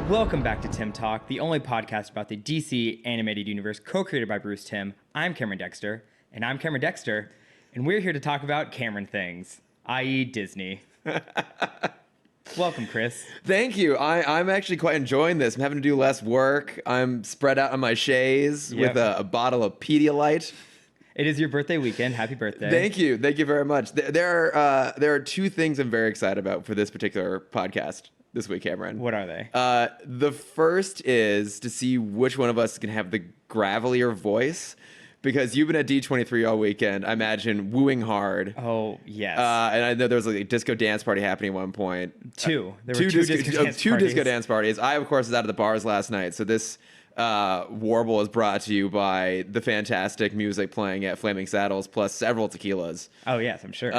Welcome back to Timm Talk, the only podcast about the DC animated universe co-created by Bruce Timm. I'm Cameron Dexter, and we're here to talk about Cameron things, i.e. Disney. Welcome, Chris. Thank you. I'm actually quite enjoying this. I'm having to do less work. I'm spread out on my chaise with a bottle of Pedialyte. It is your birthday weekend. Happy birthday. Thank you. Thank you very much. There are two things I'm very excited about for this particular podcast this week, Cameron. What are they? The first is to see which one of us can have the gravelier voice, because you've been at D23 all weekend, I imagine, wooing hard. Oh, yes. And I know there was like a disco dance party happening at one point. There were two disco dance parties. I, of course, was out at the bars last night, so this warble is brought to you by the fantastic music playing at Flaming Saddles, plus several tequilas. Oh, yes, I'm sure.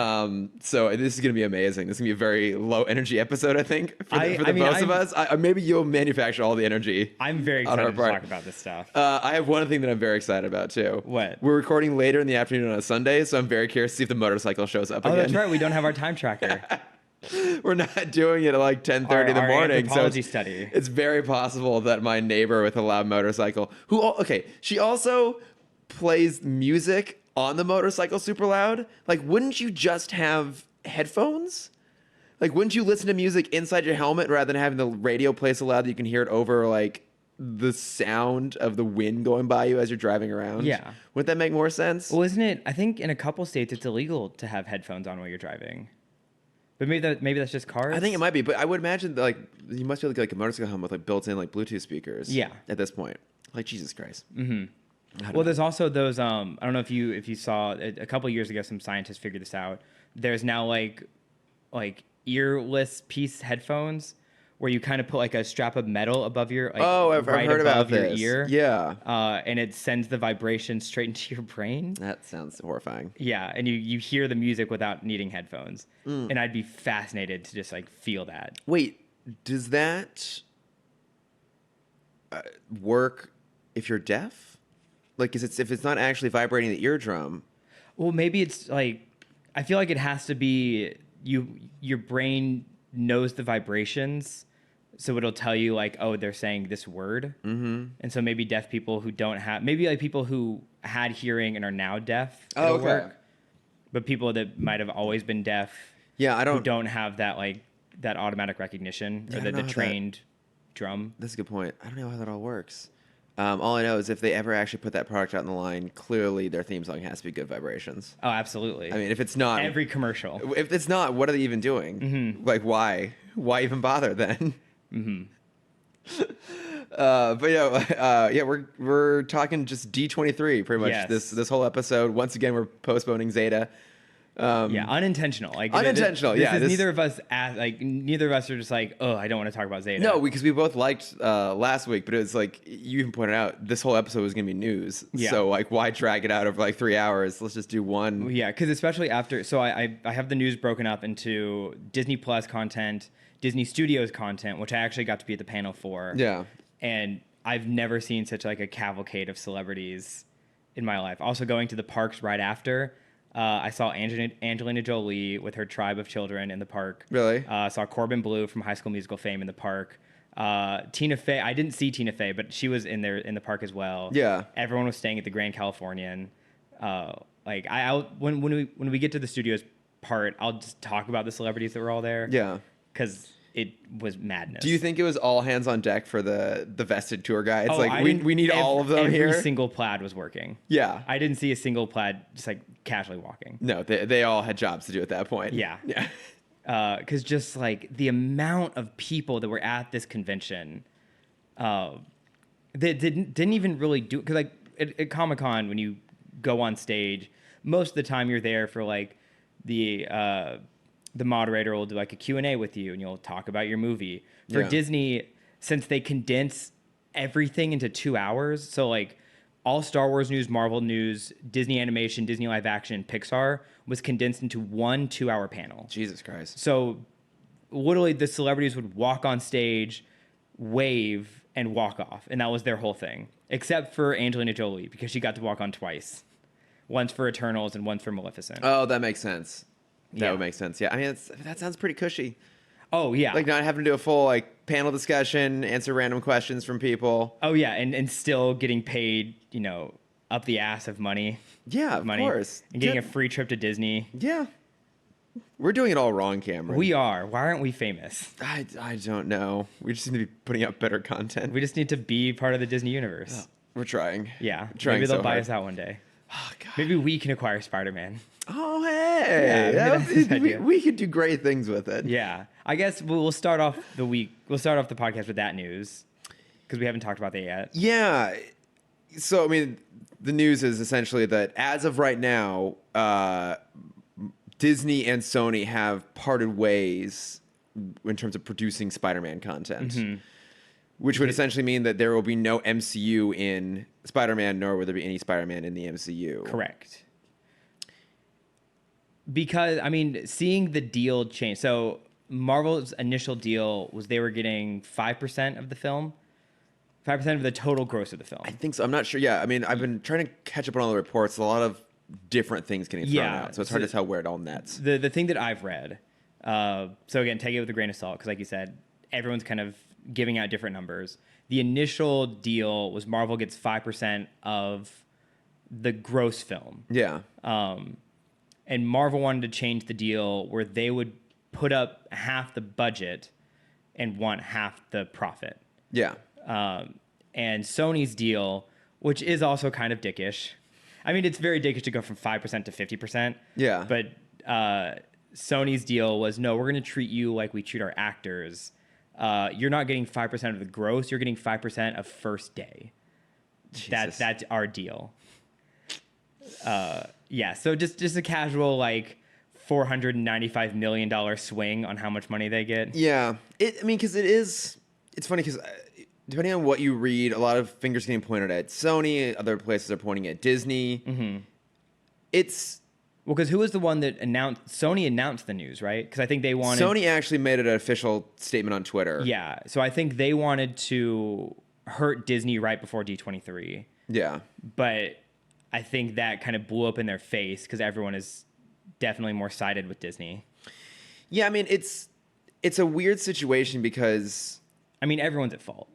So this is going to be amazing. This is going to be a very low-energy episode, I think, for the both of us. Maybe you'll manufacture all the energy. I'm very excited to talk about this stuff. I have one thing that I'm very excited about, too. What? We're recording later in the afternoon on a Sunday, so I'm very curious to see if the motorcycle shows up again. Oh, that's right. We don't have our time tracker. We're not doing it at like 10:30 in the morning. Anthropology study. It's very possible that my neighbor with a loud motorcycle, she also plays music on the motorcycle super loud. Like, wouldn't you just have headphones? Like, wouldn't you listen to music inside your helmet rather than having the radio play so loud that you can hear it over like the sound of the wind going by you as you're driving around? Yeah. Wouldn't that make more sense? Well, isn't it? I think in a couple states it's illegal to have headphones on while you're driving. But maybe that's just cars. I think it might be, but I would imagine that, like, you must be like a motorcycle helmet with like built-in like Bluetooth speakers. Yeah. At this point, like, Jesus Christ. Mm-hmm. Well, there's also those. I don't know if you saw a couple years ago, some scientists figured this out. There's now like earless piece headphones where you kind of put like a strap of metal above your I've heard about this. Your ear. Yeah. And it sends the vibration straight into your brain. That sounds horrifying. Yeah, and you hear the music without needing headphones. And I'd be fascinated to just like feel that. Wait, does that work if you're deaf? Like, if it's not actually vibrating the eardrum? Well, maybe it's like, I feel like it has to be your brain knows the vibrations, so it'll tell you like, oh, they're saying this word. Mm-hmm. And so maybe deaf people who don't have, maybe like people who had hearing and are now deaf, it'll work. But people that might have always been deaf, who don't have that like that automatic recognition or the trained drum. That's a good point. I don't know how that all works. All I know is if they ever actually put that product out in the line, clearly their theme song has to be good vibrations. Oh, absolutely. I mean, if it's not... Every commercial. If it's not, what are they even doing? Mm-hmm. Like, why? Why even bother then? Mm-hmm. But we're talking just D23 pretty much. Yes. This whole episode. Once again, we're postponing Zeta. Unintentional. Like unintentional. Neither of us are just like, oh, I don't want to talk about Zeta. No, because we both liked last week, but it was like you even pointed out this whole episode was gonna be news. Yeah. So like, why drag it out over like 3 hours? Let's just do one. Yeah, because especially after. So I have the news broken up into Disney Plus content, Disney Studios content, which I actually got to be at the panel for. Yeah. And I've never seen such like a cavalcade of celebrities in my life. Also going to the parks right after. I saw Angelina Jolie with her tribe of children in the park. Really? I saw Corbin Bleu from High School Musical fame in the park. Tina Fey. I didn't see Tina Fey, but she was in the park as well. Yeah. Everyone was staying at the Grand Californian. When we get to the studios part, I'll just talk about the celebrities that were all there. Yeah. Because it was madness. Do you think it was all hands on deck for the vested tour guides? We need all of them here. Every single plaid was working. Yeah. I didn't see a single plaid just like casually walking. No, they all had jobs to do at that point. Yeah. Yeah. Because just like the amount of people that were at this convention, they didn't even really do, because like at Comic-Con, when you go on stage, most of the time you're there for like the moderator will do like a Q&A with you and you'll talk about your movie. For Disney, since they condense everything into 2 hours, so like all Star Wars news, Marvel news, Disney animation, Disney live action, Pixar was condensed into 1 2-hour panel. Jesus Christ. So literally the celebrities would walk on stage, wave, and walk off. And that was their whole thing. Except for Angelina Jolie, because she got to walk on twice. Once for Eternals and once for Maleficent. Oh, that makes sense. That Yeah. would make sense. Yeah, I mean, that sounds pretty cushy. Oh yeah. Like not having to do a full like panel discussion, answer random questions from people. Oh yeah, and still getting paid, up the ass of money. Yeah, With of money. course. And getting a free trip to Disney. Yeah. We're doing it all wrong, Cameron. We are. Why aren't we famous? I don't know. We just need to be putting out better content. We just need to be part of the Disney universe. We're trying. Yeah. We're trying Maybe they'll so buy hard. us out one day. Oh, God. Maybe we can acquire Spider-Man. Oh, hey. Yeah, that's a good idea. We could do great things with it. Yeah. I guess we'll start off the week. We'll start off the podcast with that news because we haven't talked about that yet. Yeah. So, I mean, the news is essentially that as of right now, Disney and Sony have parted ways in terms of producing Spider-Man content, which would essentially mean that there will be no MCU in Spider-Man, nor will there be any Spider-Man in the MCU. Correct. Because, I mean, seeing the deal change. So Marvel's initial deal was they were getting 5% of the film, 5% of the total gross of the film. I think so. I'm not sure. Yeah. I mean, I've been trying to catch up on all the reports. A lot of different things getting thrown out. So it's hard to tell where it all nets. The thing that I've read, so again, take it with a grain of salt, because like you said, everyone's kind of giving out different numbers. The initial deal was Marvel gets 5% of the gross film. Yeah. And Marvel wanted to change the deal where they would put up half the budget and want half the profit. Yeah. And Sony's deal, which is also kind of dickish. I mean, it's very dickish to go from 5% to 50%. Yeah. But Sony's deal was, no, we're going to treat you like we treat our actors. You're not getting 5% of the gross. You're getting 5% of first day. Jesus. That's our deal. Yeah, so just a casual like $495 million swing on how much money they get. Yeah. Because it's funny because depending on what you read, a lot of fingers getting pointed at Sony, other places are pointing at Disney. Mm-hmm. It's... Well, because who was the one that announced... Sony announced the news, right? Because I think they wanted... Sony actually made it an official statement on Twitter. Yeah, so I think they wanted to hurt Disney right before D23. Yeah. But I think that kind of blew up in their face because everyone is definitely more sided with Disney. Yeah, I mean, it's a weird situation because... I mean, everyone's at fault.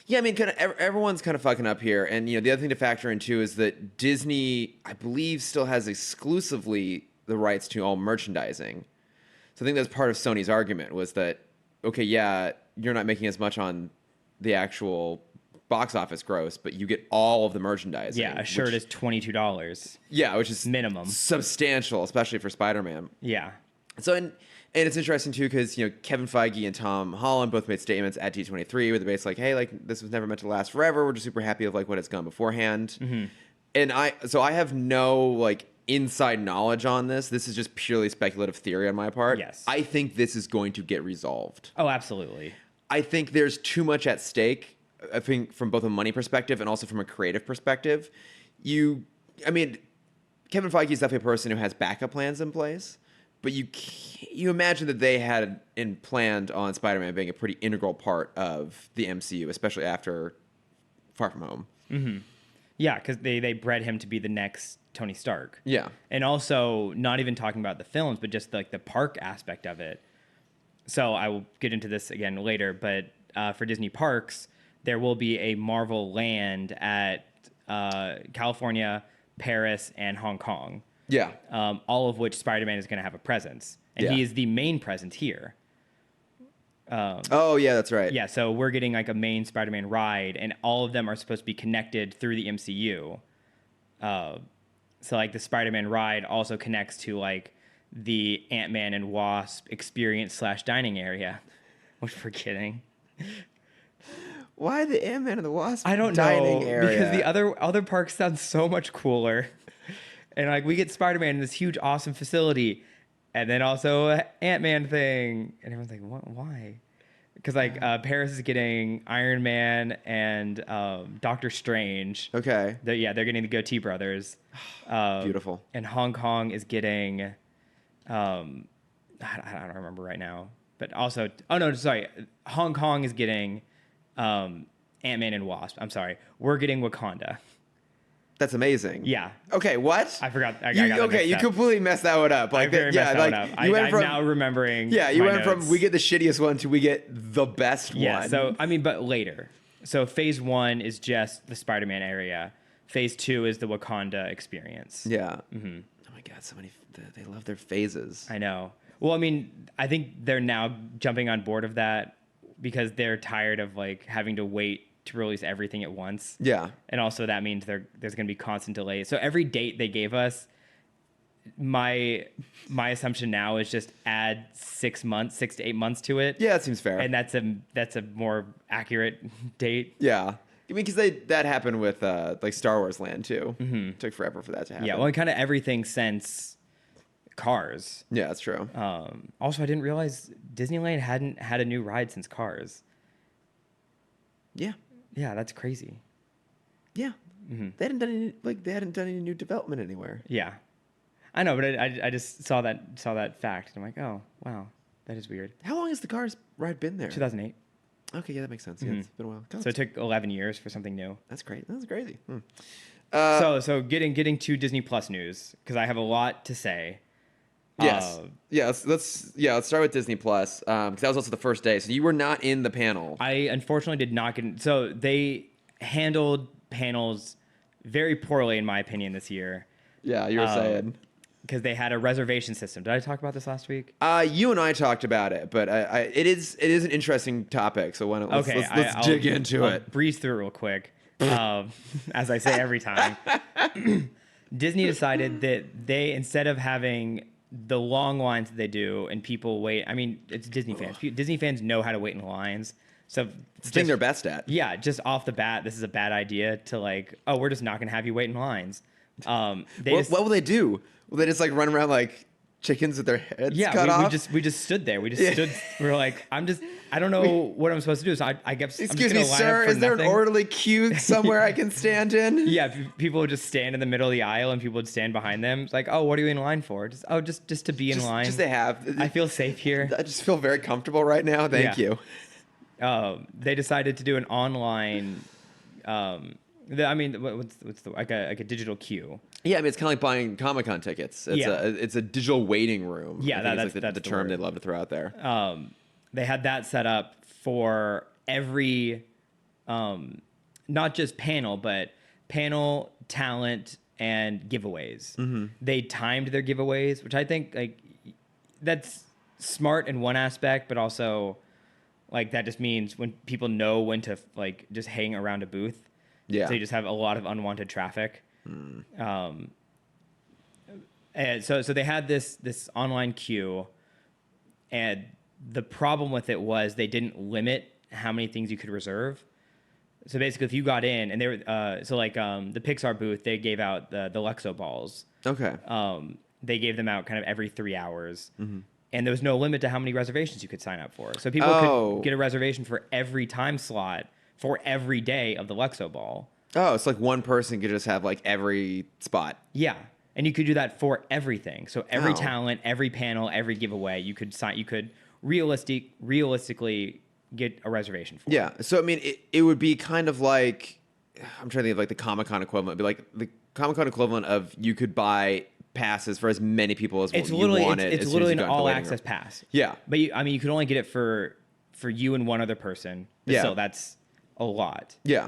Yeah, I mean, kind of everyone's kind of fucking up here, and the other thing to factor in too is that Disney, I believe, still has exclusively the rights to all merchandising. So I think that's part of Sony's argument was that, okay, yeah, you're not making as much on the actual box office gross, but you get all of the merchandising. Yeah, a shirt is $22. Yeah, which is minimum substantial, especially for Spider-Man. Yeah. So and it's interesting too because Kevin Feige and Tom Holland both made statements at D23 where they're basically like, hey, like this was never meant to last forever. We're just super happy of like what it's gone beforehand. Mm-hmm. And I have no like inside knowledge on this. This is just purely speculative theory on my part. Yes. I think this is going to get resolved. Oh, absolutely. I think there's too much at stake. I think from both a money perspective and also from a creative perspective. Kevin Feige is definitely a person who has backup plans in place. But you imagine that they had planned on Spider-Man being a pretty integral part of the MCU, especially after Far From Home. Mm-hmm. Yeah, because they bred him to be the next Tony Stark. Yeah. And also, not even talking about the films, but just like the park aspect of it. So I will get into this again later, but for Disney parks, there will be a Marvel land at California, Paris, and Hong Kong. Yeah. All of which Spider-Man is going to have a presence. And he is the main presence here. Oh, yeah, that's right. Yeah, so we're getting like a main Spider-Man ride, and all of them are supposed to be connected through the MCU. So like the Spider-Man ride also connects to like the Ant-Man and Wasp experience / dining area, which we're kidding. Why the Ant-Man and the Wasp I don't dining know, area? because the other parks sound so much cooler. And like we get Spider-Man in this huge, awesome facility, and then also an Ant-Man thing, and everyone's like, "What? Why?" Because like Paris is getting Iron Man and Doctor Strange. Okay. They're getting the Goatee Brothers. Beautiful. And Hong Kong is getting, I don't remember right now, but also, Hong Kong is getting Ant-Man and Wasp. I'm sorry, we're getting Wakanda. That's amazing. Yeah. Okay, what? I forgot. I You, got that okay, mixed you up. completely messed that one up. I very messed that one up. I'm now remembering. Yeah, you my went notes. from we get the shittiest one to we get the best Yeah. one. So I mean, but later. So phase 1 is just the Spider-Man area. Phase 2 is the Wakanda experience. Yeah. Oh my God, so many. They love their phases. I know. Well, I mean, I think they're now jumping on board of that because they're tired of like having to wait to release everything at once. Yeah. And also that means there's going to be constant delays. So every date they gave us, my assumption now is just add 6 to 8 months to it. Yeah, that seems fair. And that's a more accurate date. Yeah. I mean, because that happened with like Star Wars Land too. It took forever for that to happen. Yeah, well, and kind of everything since Cars. Yeah, that's true. Also, I didn't realize Disneyland hadn't had a new ride since Cars. Yeah. Yeah, that's crazy. Yeah. They hadn't done any new development anywhere. Yeah, I know, but I just saw that fact. And I'm like, oh wow, that is weird. How long has the Cars ride been there? 2008. Okay, yeah, that makes sense. Yeah, it's been a while. God, So it took 11 years for something new. that's great. That's crazy. So getting to Disney Plus news, because I have a lot to say. Yes. Let's start with Disney Plus because that was also the first day. So you were not in the panel. I unfortunately did not get. So they handled panels very poorly, in my opinion, this year. Yeah, you were saying because they had a reservation system. Did I talk about this last week? You and I talked about it, but it is an interesting topic. So let's dig into it. Breeze through it real quick, as I say every time. Disney decided that they, instead of having the long lines that they do and people wait. I mean, it's Disney fans. Disney fans know how to wait in lines. So it's the thing they're best at. Yeah, just off the bat, this is a bad idea to like, oh, we're just not going to have you wait in lines. What will they do? Will they just like run around like chickens with their heads cut off? we just stood there. We were like, I don't know what I'm supposed to do. So I guess. Excuse me, sir. Is there an orderly queue somewhere I can stand in? Yeah, people would just stand in the middle of the aisle and people would stand behind them. It's like, oh, what are you in line for? Just to be in line. Just to have. I feel safe here. I just feel very comfortable right now. Thank you. They decided to do an online. What's the like a digital queue? Yeah, I mean it's kind of like buying Comic-Con tickets. It's a digital waiting room. Yeah, that's the term they love to throw out there. They had that set up for every, not just panel, but panel, talent, and giveaways. They timed their giveaways, which I think like that's smart in one aspect, but also like that just means when people know when to like just hang around a booth. Yeah. So you just have a lot of unwanted traffic. And so they had this online queue, and the problem with it was they didn't limit how many things you could reserve. So basically, if you got in, and they were the Pixar booth, they gave out the Lexo balls. Okay. They gave them out kind of every 3 hours, and there was no limit to how many reservations you could sign up for. So people could get a reservation for every time slot for every day of the Lexo ball. Oh, it's like one person could just have like every spot. Yeah. And you could do that for everything. So every talent, every panel, every giveaway, you could realistically get a reservation for. Yeah. So I mean, it would be kind of like, I'm trying to think of like the Comic-Con equivalent. It'd be like the Comic-Con equivalent of you could buy passes for as many people as you wanted. It's literally an all access pass. Yeah. But you could only get it for you and one other person. Yeah. So that's a lot. Yeah.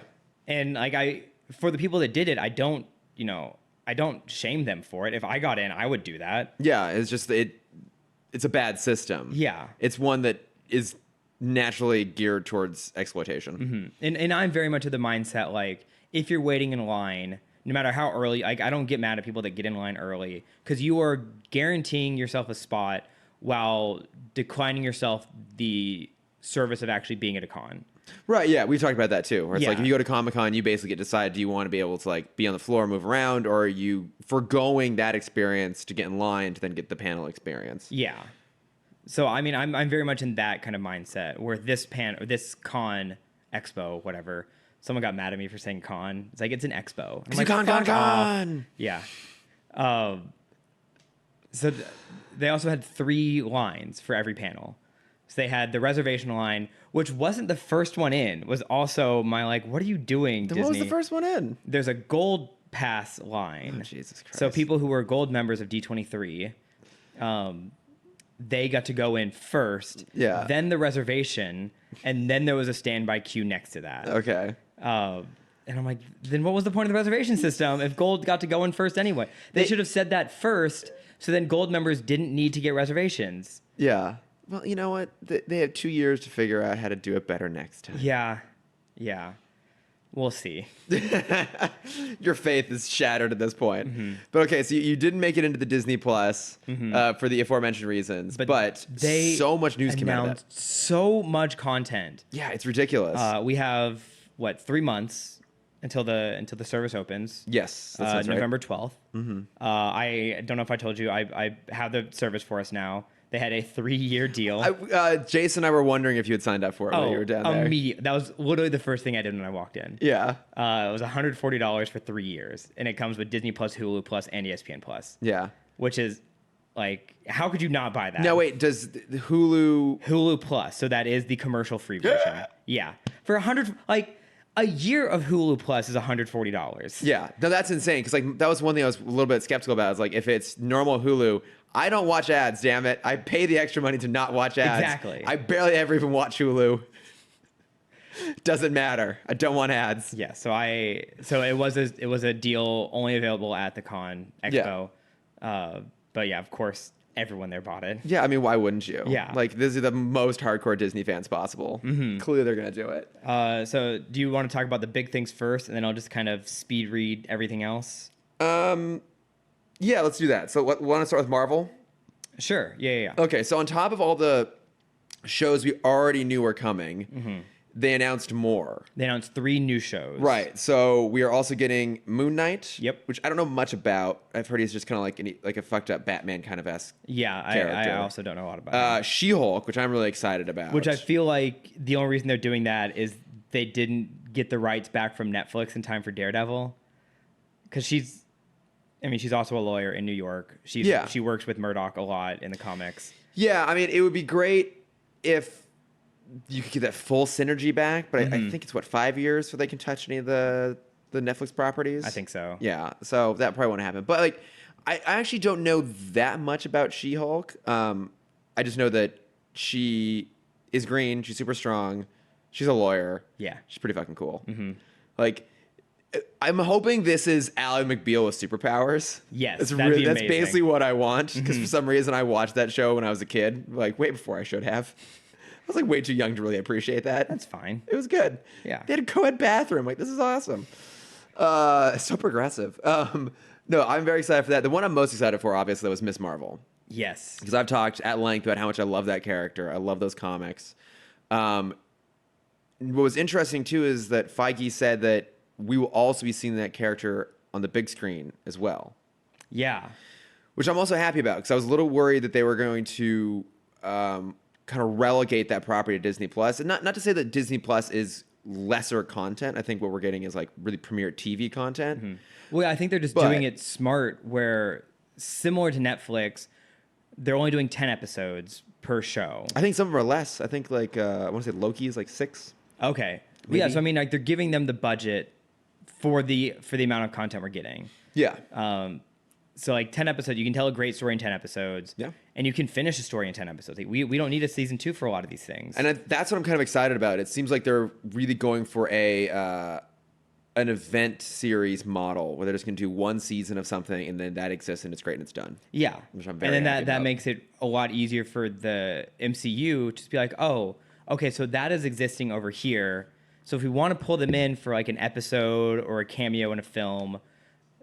And like for the people that did it, I don't shame them for it. If I got in, I would do that. Yeah, it's just it's a bad system. Yeah. It's one that is naturally geared towards exploitation. And I'm very much of the mindset like if you're waiting in line, no matter how early, like I don't get mad at people that get in line early because you are guaranteeing yourself a spot while declining yourself the service of actually being at a con. Right, yeah, we talked about that too. Where it's like if you go to Comic-Con, you basically get to decide, do you want to be able to like be on the floor, move around, or are you foregoing that experience to get in line to then get the panel experience? Yeah. So I mean, I'm very much in that kind of mindset where this con, expo, whatever. Someone got mad at me for saying con. It's like it's an expo. I'm like, con. Yeah. So they also had 3 lines for every panel. So they had the reservation line, which wasn't the first one in, was also my like, what are you doing, Disney? What was the first one in? There's a gold pass line. Oh, Jesus Christ. So people who were gold members of D23, they got to go in first. Yeah. Then the reservation, and then there was a standby queue next to that. Okay. And I'm like, then what was the point of the reservation system if gold got to go in first anyway? They should have said that first, so then gold members didn't need to get reservations. Yeah. Well, you know what? They have 2 years to figure out how to do it better next time. Yeah. We'll see. Your faith is shattered at this point. But okay, so you didn't make it into the Disney Plus for the aforementioned reasons, but they so much news came out of that. announced so much content. Yeah, it's ridiculous. We have 3 months until the service opens. Yes, that sounds right. November 12th. I don't know if I told you, I have the service for us now. They had a 3-year deal. Jason and I were wondering if you had signed up for it while you were down there. Immediate. That was literally the first thing I did when I walked in. Yeah. It was $140 for 3 years, and it comes with Disney Plus, Hulu Plus, and ESPN Plus. Yeah. Which is like, how could you not buy that? No, wait. Does the Hulu Plus? So that is the commercial-free version. Yeah. For a year of Hulu Plus is $140. Yeah. No, that's insane. Because that was one thing I was a little bit skeptical about. It's like, if it's normal Hulu, I don't watch ads, damn it. I pay the extra money to not watch ads. Exactly. I barely ever even watch Hulu. Doesn't matter. I don't want ads. Yeah. So it was a deal only available at the con Expo. Yeah. But yeah, of course, everyone there bought it. Yeah, I mean, why wouldn't you? Yeah. This is the most hardcore Disney fans possible. Clearly, they're going to do it. So do you want to talk about the big things first, and then I'll just kind of speed read everything else? Yeah, let's do that. So, want to start with Marvel? Sure. Yeah. Okay, so on top of all the shows we already knew were coming, they announced more. They announced 3 new shows. Right. So we are also getting Moon Knight. Yep. Which I don't know much about. I've heard he's just kind of like a fucked up Batman kind of esque. Yeah, character. I also don't know a lot about it. She-Hulk, which I'm really excited about. Which I feel like the only reason they're doing that is they didn't get the rights back from Netflix in time for Daredevil. Because she's also a lawyer in New York. She works with Murdoch a lot in the comics. Yeah, I mean, it would be great if you could get that full synergy back, but I think it's 5 years before they can touch any of the Netflix properties. I think so. Yeah, so that probably won't happen. But I actually don't know that much about She-Hulk. I just know that she is green. She's super strong. She's a lawyer. Yeah, she's pretty fucking cool. I'm hoping this is Ally McBeal with superpowers. Yes, that's that'd be that's amazing. basically what I want. Because for some reason I watched that show when I was a kid, way before I should have. I was way too young to really appreciate that. That's fine. It was good. Yeah, they had a co-ed bathroom. This is awesome. So progressive. No, I'm very excited for that. The one I'm most excited for, obviously, was Miss Marvel. Yes, because I've talked at length about how much I love that character. I love those comics. What was interesting too is that Feige said that we will also be seeing that character on the big screen as well. Yeah. Which I'm also happy about, because I was a little worried that they were going to kind of relegate that property to Disney Plus. And not to say that Disney Plus is lesser content. I think what we're getting is really premier TV content. Well, I think they're just doing it smart, where similar to Netflix, they're only doing 10 episodes per show. I think some of them are less. I think I want to say Loki is 6. Okay. Maybe. Yeah, so I mean, they're giving them the budget for the amount of content we're getting. Yeah. So 10 episodes, you can tell a great story in 10 episodes. Yeah. And you can finish a story in 10 episodes. We don't need a season 2 for a lot of these things. And that's what I'm kind of excited about. It seems like they're really going for an event series model where they're just going to do one season of something and then that exists and it's great and it's done. Yeah. Which I'm very and then happy that about. makes it a lot easier for the MCU to just be like, oh, okay, so that is existing over here. So if we want to pull them in for an episode or a cameo in a film,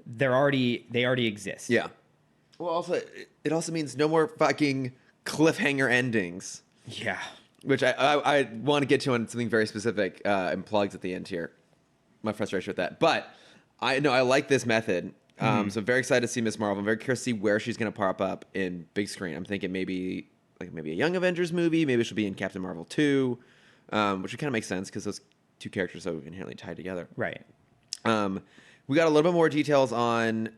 they already exist. Yeah. Well, also it also means no more fucking cliffhanger endings. Yeah. Which I want to get to on something very specific and plugs at the end here. My frustration with that, but I like this method. So I'm very excited to see Miss Marvel. I'm very curious to see where she's going to pop up in big screen. I'm thinking maybe a Young Avengers movie. Maybe she'll be in Captain Marvel 2, which would kind of make sense because those two characters are so inherently tied together. Right. We got a little bit more details on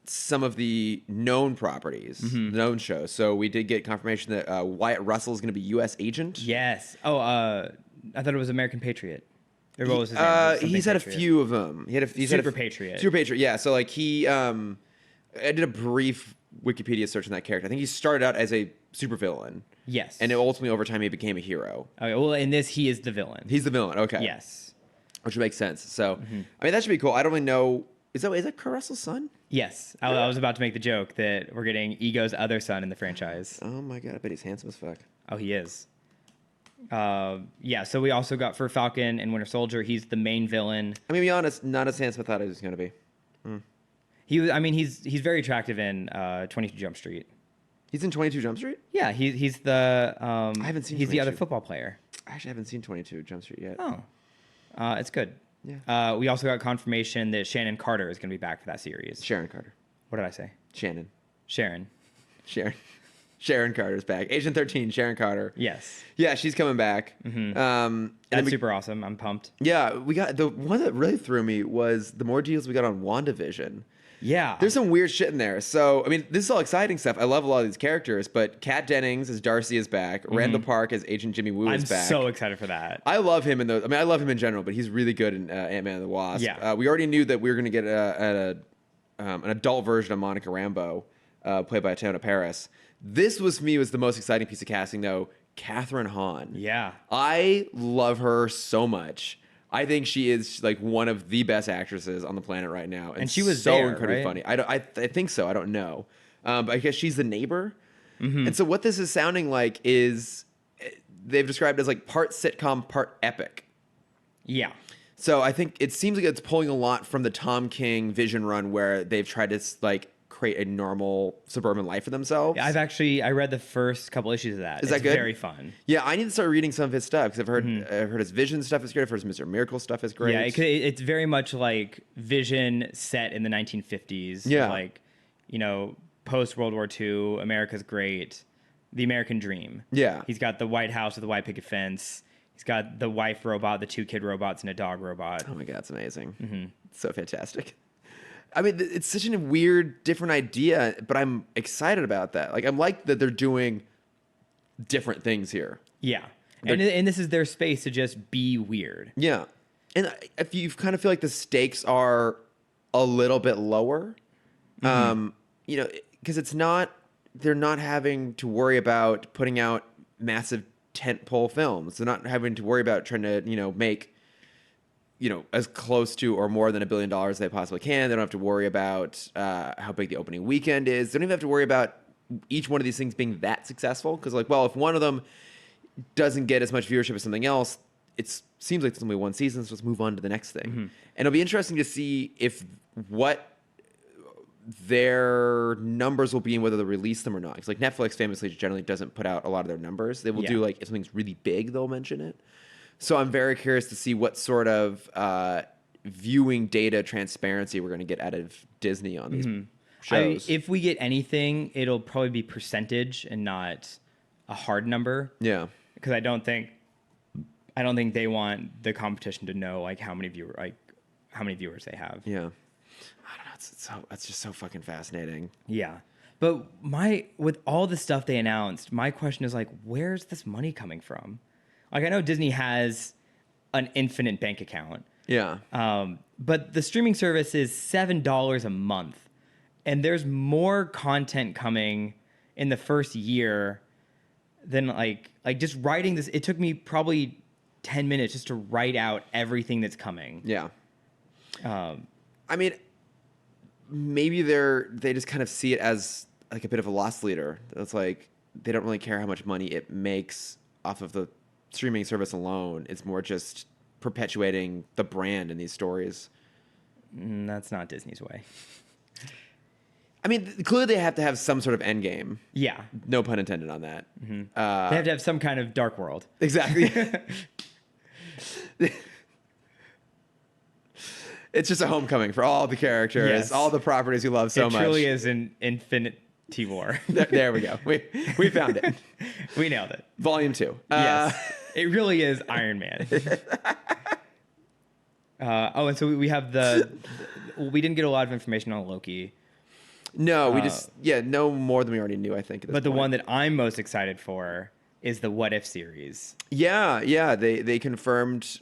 some of the known properties, known shows. So we did get confirmation that Wyatt Russell is going to be U.S. agent. Yes. Oh, I thought it was American Patriot. Or what was his name? Something He's had a Patriot. few of them. He's Super had Patriot. Super Patriot. Yeah. So like I did a brief Wikipedia search on that character. I think he started out as a supervillain. Yes. And ultimately, over time, he became a hero. Okay, well, in this, he is the villain. He's the villain. Okay. Yes. Which makes sense. So, I mean, that should be cool. I don't really know. Is that Kurt Russell's son? Yes. I was about to make the joke that we're getting Ego's other son in the franchise. Oh my god! I bet he's handsome as fuck. Oh, he is. Yeah, so we also got for Falcon and Winter Soldier, he's the main villain. I mean, to be honest, not as handsome as I thought he was going to be. He's very attractive in 22 Jump Street. He's in 22 Jump Street? Yeah, he's the I haven't seen he's the other 22. football player. I actually haven't seen 22 Jump Street yet. Oh. It's good. Yeah. We also got confirmation that Shannon Carter is going to be back for that series. Sharon Carter. What did I say? Sharon. Sharon Carter's back. Agent 13, Sharon Carter. Yes. Yeah, she's coming back. That's super awesome. I'm pumped. Yeah, we got the one that really threw me was the more deals we got on WandaVision. Yeah. There's some weird shit in there. So, I mean, this is all exciting stuff. I love a lot of these characters, but Kat Dennings as Darcy is back. Randall Park as Agent Jimmy Woo is back. I'm so excited for that. I love him in those. I mean, I love him in general, but he's really good in Ant-Man and the Wasp. Yeah. We already knew that we were going to get an adult version of Monica Rambeau, played by Tana Paris. This was the most exciting piece of casting, though. Catherine Hahn. Yeah. I love her so much. I think she is like one of the best actresses on the planet right now, and she was so there, incredibly right? funny. I think so. I don't know, but I guess she's the neighbor. And so what this is sounding like is they've described as like part sitcom, part epic. Yeah. So I think it seems like it's pulling a lot from the Tom King Vision run, where they've tried to like create a normal suburban life for themselves. I read the first couple issues of that. Is that good? Very fun. Yeah, I need to start reading some of his stuff because I've heard his Vision stuff is great. I've heard his Mr. Miracle stuff is great. Yeah, it's very much like Vision set in the 1950s. Yeah. Like, post World War II, America's great, the American dream. Yeah. He's got the White House with the white picket fence. He's got the wife robot, the 2 kid robots, and a dog robot. Oh my god, it's amazing. It's so fantastic. I mean, it's such a weird, different idea, but I'm excited about that. Like, I'm like that they're doing different things here. Yeah. And this is their space to just be weird. Yeah. And if you kind of feel like the stakes are a little bit lower, because they're not having to worry about putting out massive tentpole films. They're not having to worry about trying to, make as close to or more than $1 billion as they possibly can. They don't have to worry about how big the opening weekend is. They don't even have to worry about each one of these things being that successful. Because, if one of them doesn't get as much viewership as something else, it seems like it's only one season, so let's move on to the next thing. And it'll be interesting to see what their numbers will be and whether they'll release them or not. Because, Netflix famously generally doesn't put out a lot of their numbers. They will do, if something's really big, they'll mention it. So I'm very curious to see what sort of viewing data transparency we're going to get out of Disney on these shows. If we get anything, it'll probably be percentage and not a hard number. Yeah, because I don't think they want the competition to know how many viewers they have. Yeah, I don't know. It's just so fucking fascinating. Yeah, but with all the stuff they announced, my question is where's this money coming from? I know Disney has an infinite bank account. Yeah. But the streaming service is $7 a month. And there's more content coming in the first year than just writing this. It took me probably 10 minutes just to write out everything that's coming. Yeah. I mean, maybe they just kind of see it as a bit of a loss leader. It's they don't really care how much money it makes off of the streaming service alone. It's more just perpetuating the brand in these stories. That's not Disney's way. I mean, clearly they have to have some sort of end game. Yeah. No pun intended on that. They have to have some kind of dark world. Exactly. It's just a homecoming for all the characters, all the properties you love so much. It truly is an infinite T-War. There we go. We found it. We nailed it. Volume 2. Yes. It really is Iron Man. And so we have we didn't get a lot of information on Loki. No, we just, no more than we already knew, I think. At this but the point. one that I'm most excited for is the What If series. Yeah. They confirmed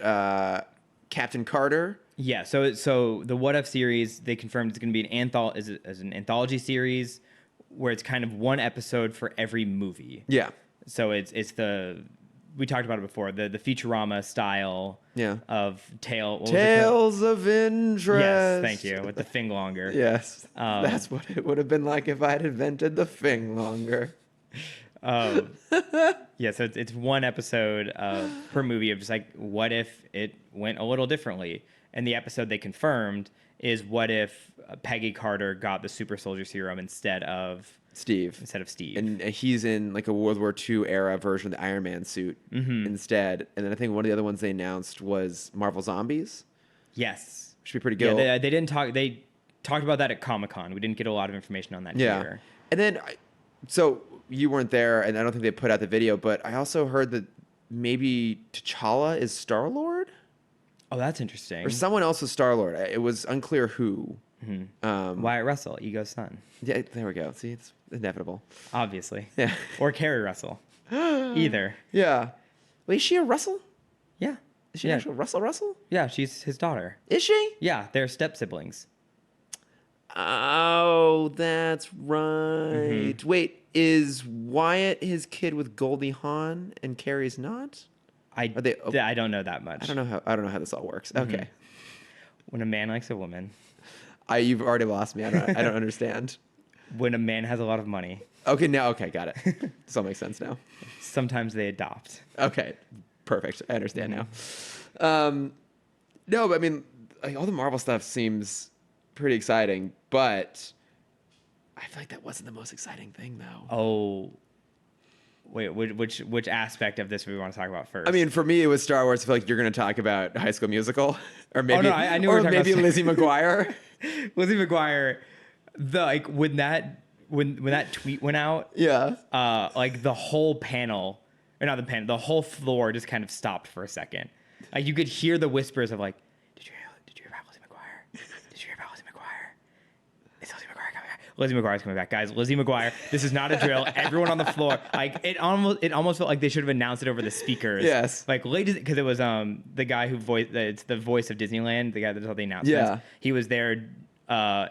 Captain Carter. Yeah, so the What If series, they confirmed it's going to be an anthology series where it's kind of one episode for every movie. Yeah. So we talked about it before, the Futurama style of Tales of Interest. Yes, thank you, with the thing longer. Yes, that's what it would have been like if I'd invented the thing longer. Yeah, so it's one episode per movie of just like, what if it went a little differently? And the episode they confirmed is what if Peggy Carter got the super soldier serum instead of Steve. And he's in like a World War II era version of the Iron Man suit instead. And then I think one of the other ones they announced was Marvel Zombies. Yes. Should be pretty good. Yeah, they didn't talk. They talked about that at Comic-Con. We didn't get a lot of information on that here. And then, so you weren't there, and I don't think they put out the video, but I also heard that maybe T'Challa is Star-Lord? Oh, that's interesting. Or someone else was Star-Lord. It was unclear who. Wyatt Russell, Ego's son. Yeah, there we go. See, it's inevitable. Obviously. Yeah. Or Carrie Russell. Either. Yeah. Wait, is she a Russell? Yeah. Is she an actual Russell? Yeah, she's his daughter. Is she? Yeah, they're step siblings. Oh, that's right. Wait, is Wyatt his kid with Goldie Hawn and Carrie's not? I don't know that much. I don't know how this all works. Okay. When a man likes a woman. You've already lost me. I don't understand. When a man has a lot of money. Okay, got it. This all makes sense now. Sometimes they adopt. Okay, perfect. I understand now. No, but I mean, like, all the Marvel stuff seems pretty exciting, but I feel like that wasn't the most exciting thing, though. Oh, wait, which aspect of this we want to talk about first? I mean, for me, it was Star Wars. I feel like you're going to talk about High School Musical, or maybe, I knew or we were talking maybe about Lizzie McGuire. Lizzie McGuire, when that tweet went out, like the whole panel, or not the panel, the whole floor just kind of stopped for a second. Like you could hear the whispers of like, did you hear about Lizzie McGuire? Did you hear about Lizzie McGuire? Is Lizzie McGuire coming back? Lizzie McGuire's coming back, guys. Lizzie McGuire. This is not a drill. Everyone on the floor. Like it almost felt like they should have announced it over the speakers. Yes. Like ladies, because it was the guy who it's the voice of Disneyland, the guy that does all the announcements. Yeah. He was there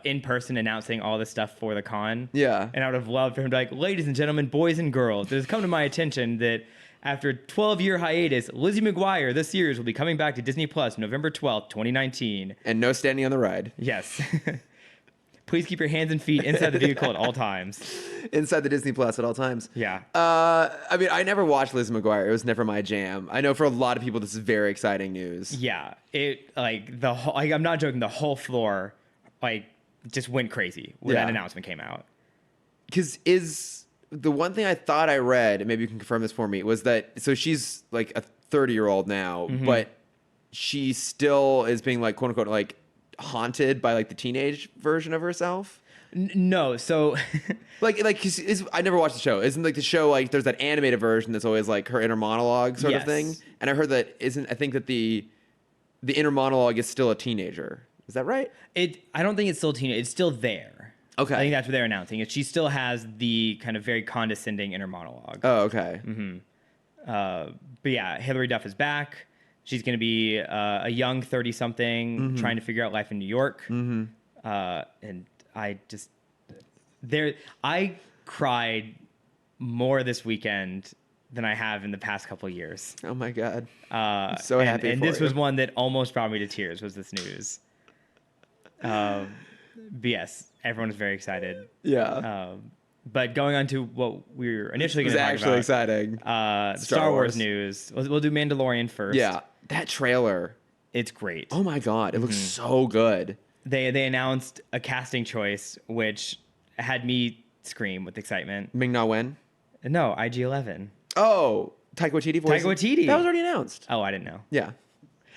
in person announcing all this stuff for the con. Yeah. And I would have loved for him to be like, ladies and gentlemen, boys and girls, it has come to my attention that after a 12-year hiatus, Lizzie McGuire, this series, will be coming back to Disney Plus November 12th, 2019. And no standing on the ride. Yes. Please keep your hands and feet inside the vehicle at all times. Inside the Disney Plus at all times. Yeah. I mean, I never watched Lizzie McGuire. It was never my jam. I know for a lot of people, this is very exciting news. Yeah. It, like, I'm not joking, the whole floor, like, just went crazy when that announcement came out. Because the one thing I thought I read, and maybe you can confirm this for me, was that, so she's like a 30-year-old now, but she still is being like, quote unquote, like haunted by like the teenage version of herself. No, so like I never watched the show. Isn't like the show like there's that animated version that's always like her inner monologue sort of thing? And I heard that I think that the inner monologue is still a teenager. Is that right? I don't think it's still teenage. It's still there. Okay. I think that's what they're announcing. She still has the kind of very condescending inner monologue. Oh, okay. But yeah, Hilary Duff is back. She's going to be a young 30-something trying to figure out life in New York. And I cried more this weekend than I have in the past couple of years. Oh my God. I'm so happy and for this you. was one that almost brought me to tears, was this news. But yes, everyone is very excited. Yeah. But going on to what we were initially going to talk about. It was actually exciting. Star Wars news. We'll do Mandalorian first. Yeah. That trailer. It's great. Oh my God. It looks so good. They announced a casting choice, which had me scream with excitement. Ming-Na Wen? No, IG-11. Oh, Taika Waititi voice? Taika Waititi. That was already announced. Oh, I didn't know. Yeah.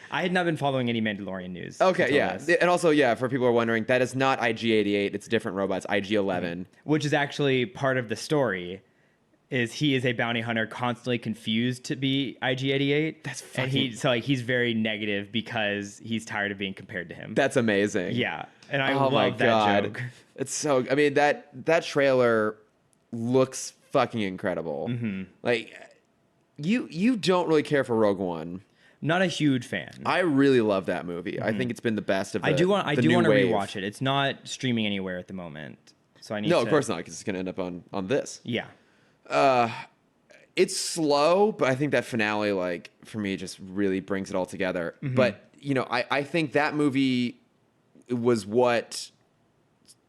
I had not been following any Mandalorian news. Okay, yeah. This. And also, yeah, for people who are wondering, that is not IG-88. It's a different robot. It's IG-11. Which is actually part of the story, is he is a bounty hunter constantly confused to be IG-88. That's fucking... And he's very negative because he's tired of being compared to him. That's amazing. Yeah. And I love that joke. It's so... I mean, that trailer looks fucking incredible. Like, you don't really care for Rogue One. Not a huge fan. I really love that movie. I think it's been the best of the I do want to wave. rewatch it. It's not streaming anywhere at the moment, so I need. No, to... of course not, because it's going to end up on this. Yeah. It's slow, but I think that finale, like, for me, just really brings it all together. But, you know, I think that movie was what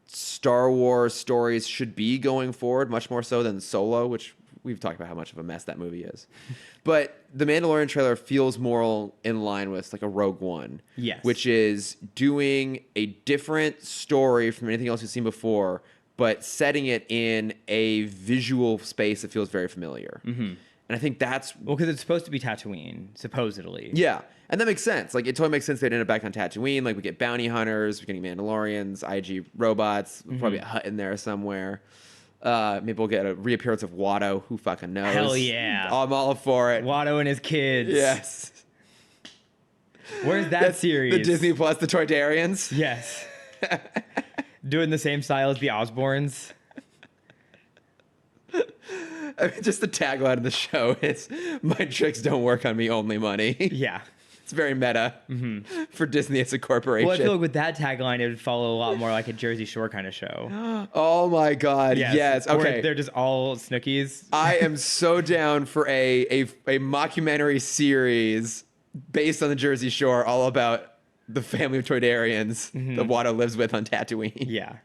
Star Wars stories should be going forward, much more so than Solo, which we've talked about how much of a mess that movie is. But the Mandalorian trailer feels more in line with, like, a Rogue One. Yes. Which is doing a different story from anything else you've seen before, but setting it in a visual space that feels very familiar. And I think that's... Well, because it's supposed to be Tatooine, supposedly. Yeah. And that makes sense. Like, it totally makes sense they'd end up back on Tatooine. Like, we get bounty hunters, we're getting Mandalorians, IG robots, probably a hut in there somewhere. Maybe we'll get a reappearance of Watto. Who fucking knows? Hell yeah. I'm all for it. Watto and his kids. Yes. Where's that series? The Disney Plus, the Toydarians. Yes. Doing the same style as the Osbournes. I mean, just the tagline of the show is, my tricks don't work on me, only money. Yeah. It's very meta for Disney as a corporation. Well, I feel like with that tagline, it would follow a lot more like a Jersey Shore kind of show. Oh my God. Yes. Where Okay. they're just all Snookies. I am so down for a mockumentary series based on the Jersey Shore, all about the family of Toydarians that Watto lives with on Tatooine. Yeah.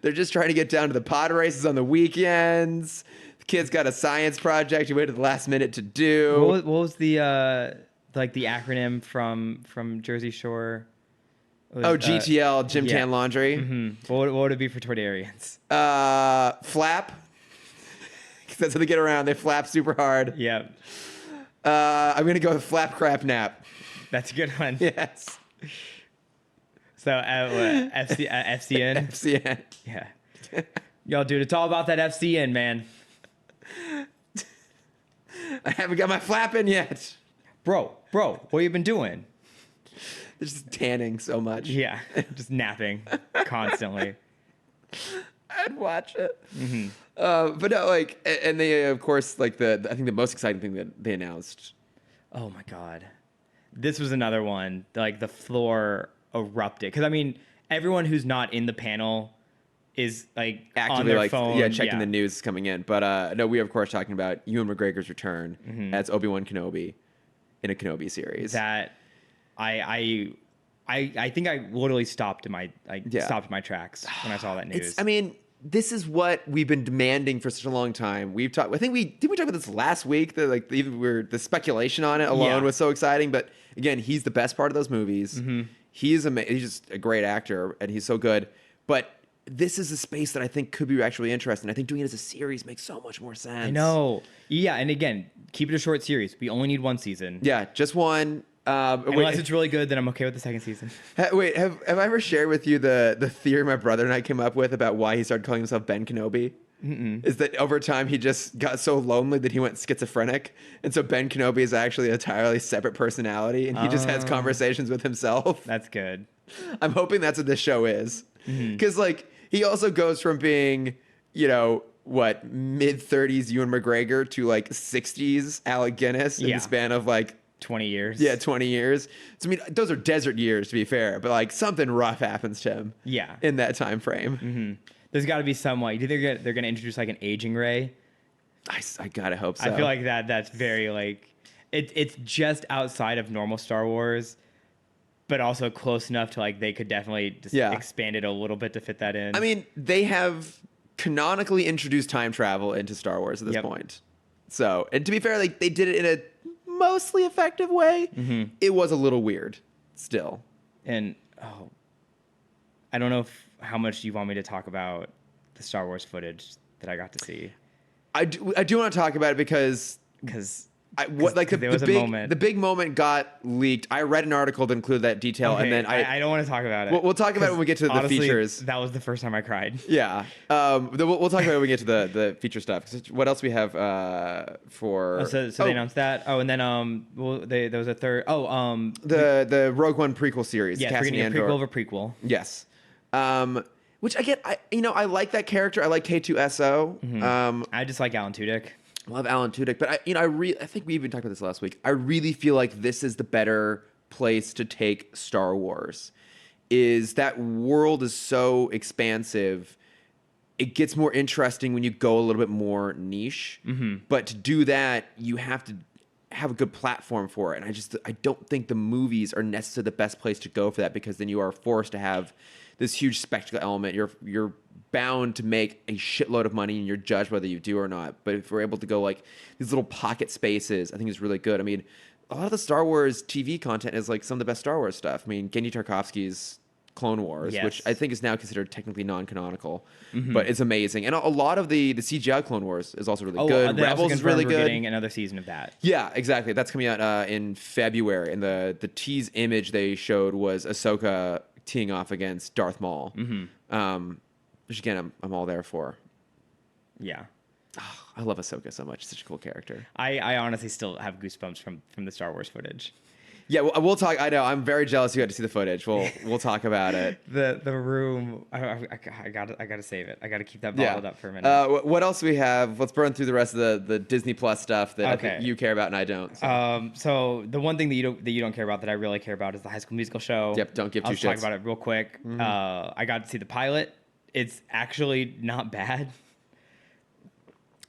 They're just trying to get down to the pod races on the weekends. The kid's got a science project he waited the last minute to do. What was the like the acronym from Jersey Shore? It was, GTL, Gym yeah. Tan Laundry. What would it be for Toydarians? Flap. 'Cause that's how they get around. They flap super hard. Yeah. I'm going to go with Flap Crap Nap. That's a good one. Yes. So FCN? FCN. Yeah. Yo, dude, it's all about that FCN, man. I haven't got my flap in yet. Bro, what you been doing? They're just tanning so much. Yeah, just napping constantly. I'd watch it. But no, like, and they, of course, like I think the most exciting thing that they announced. Oh my God. This was another one. Like the floor erupted. Because I mean, everyone who's not in the panel is like Actively on their like phone. checking the news coming in. But no, we are of course talking about Ewan McGregor's return as Obi-Wan Kenobi in a Kenobi series. That I think I literally stopped in my stopped my tracks when I saw that news. I mean, this is what we've been demanding for such a long time. We've talked. I think we talk about this last week. That like the speculation on it alone was so exciting. But again, he's the best part of those movies. He's just a great actor, and he's so good. But this is a space that I think could be actually interesting. I think doing it as a series makes so much more sense. I know. Yeah, and again, keep it a short series. We only need one season. Yeah, just one. Unless it's really good, then I'm okay with the second season. Wait, have I ever shared with you the theory my brother and I came up with about why he started calling himself Ben Kenobi? Is that over time he just got so lonely that he went schizophrenic, and so Ben Kenobi is actually an entirely separate personality, and he just has conversations with himself. That's good. I'm hoping that's what this show is, because like he also goes from being, you know, what, mid-30s Ewan McGregor to like 60s Alec Guinness in the span of like 20 years. Yeah, 20 years. So, I mean, those are desert years, to be fair, but like something rough happens to him. Yeah. In that time frame. There's got to be some way. Do you think they're going to introduce like an aging Ray? I gotta hope so. I feel like that's very like it's just outside of normal Star Wars, but also close enough to like they could definitely just expand it a little bit to fit that in. I mean, they have canonically introduced time travel into Star Wars at this point. So, and to be fair, like they did it in a mostly effective way. It was a little weird still. And I don't know how much you want me to talk about the Star Wars footage that I got to see. I do want to talk about it because the big moment got leaked. I read an article that included that detail, and then I don't want to talk about it. We'll talk about it when we get to honestly, the features. That was the first time I cried. Yeah. We'll talk about it when we get to the feature stuff. What else we have for? So they announced that. Oh, and then there was a third. The Rogue One prequel series. Yeah, Cassian a Andor. prequel over prequel. Yes. Which I get. I like that character. I like K2SO. I just like Alan Tudyk. love Alan Tudyk, but I think we even talked about this last week. I really feel like this is the better place to take Star Wars. Is that world is so expansive. It gets more interesting when you go a little bit more niche. But to do that, you have to have a good platform for it. And I don't think the movies are necessarily the best place to go for that, because then you are forced to have this huge spectacle element. You're bound to make a shitload of money, and you're judged whether you do or not. But if we're able to go like these little pocket spaces, I think it's really good. I mean, a lot of the Star Wars TV content is like some of the best Star Wars stuff. I mean, Gendy Tartakovsky's Clone Wars, Yes. which I think is now considered technically non-canonical, but it's amazing. And a lot of the CGI Clone Wars is also really good. They also Rebels is really we're good. getting another season of that. Yeah, exactly. That's coming out in February, and the tease image they showed was Ahsoka teeing off against Darth Maul, which again I'm all there for. Yeah. Oh, I love Ahsoka so much; such a cool character. I honestly still have goosebumps from the Star Wars footage. Yeah, we'll talk. I know I'm very jealous you got to see the footage. We'll talk about it. The room. I gotta save it. I gotta keep that bottled up for a minute. What else we have? Let's burn through the rest of the Disney Plus stuff that I think you care about and I don't. So. So the one thing that you don't care about that I really care about is the High School Musical show. Yep, don't give two I'll talk shits. about it real quick. I got to see the pilot. It's actually not bad.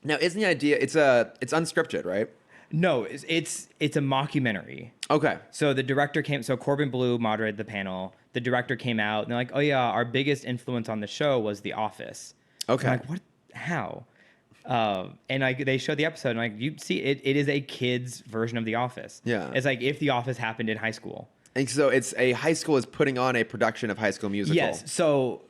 Now, isn't the idea it's unscripted, right? No, it's a mockumentary. Okay. So the director came. So Corbin Bleu moderated the panel. The director came out and they're like, "Oh yeah, our biggest influence on the show was The Office." Okay. I'm like, what? How? And like they showed the episode, and like you see, it is a kid's version of The Office. Yeah. It's like if The Office happened in high school. And so it's a high school is putting on a production of High School Musical. Yes. So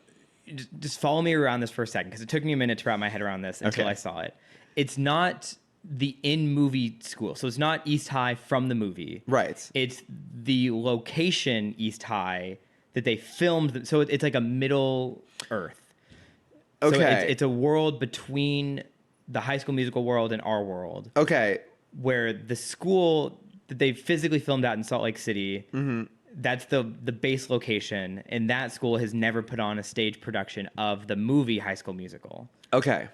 just follow me around this for a second, because it took me a minute to wrap my head around this until I saw it. It's not the in-movie school. So it's not East High from the movie. Right. It's the location East High that they filmed. So it's like a Middle Earth. Okay. So it's a world between the High School Musical world and our world. Okay. Where the school that they physically filmed out in Salt Lake City, that's the base location. And that school has never put on a stage production of the movie High School Musical. Okay.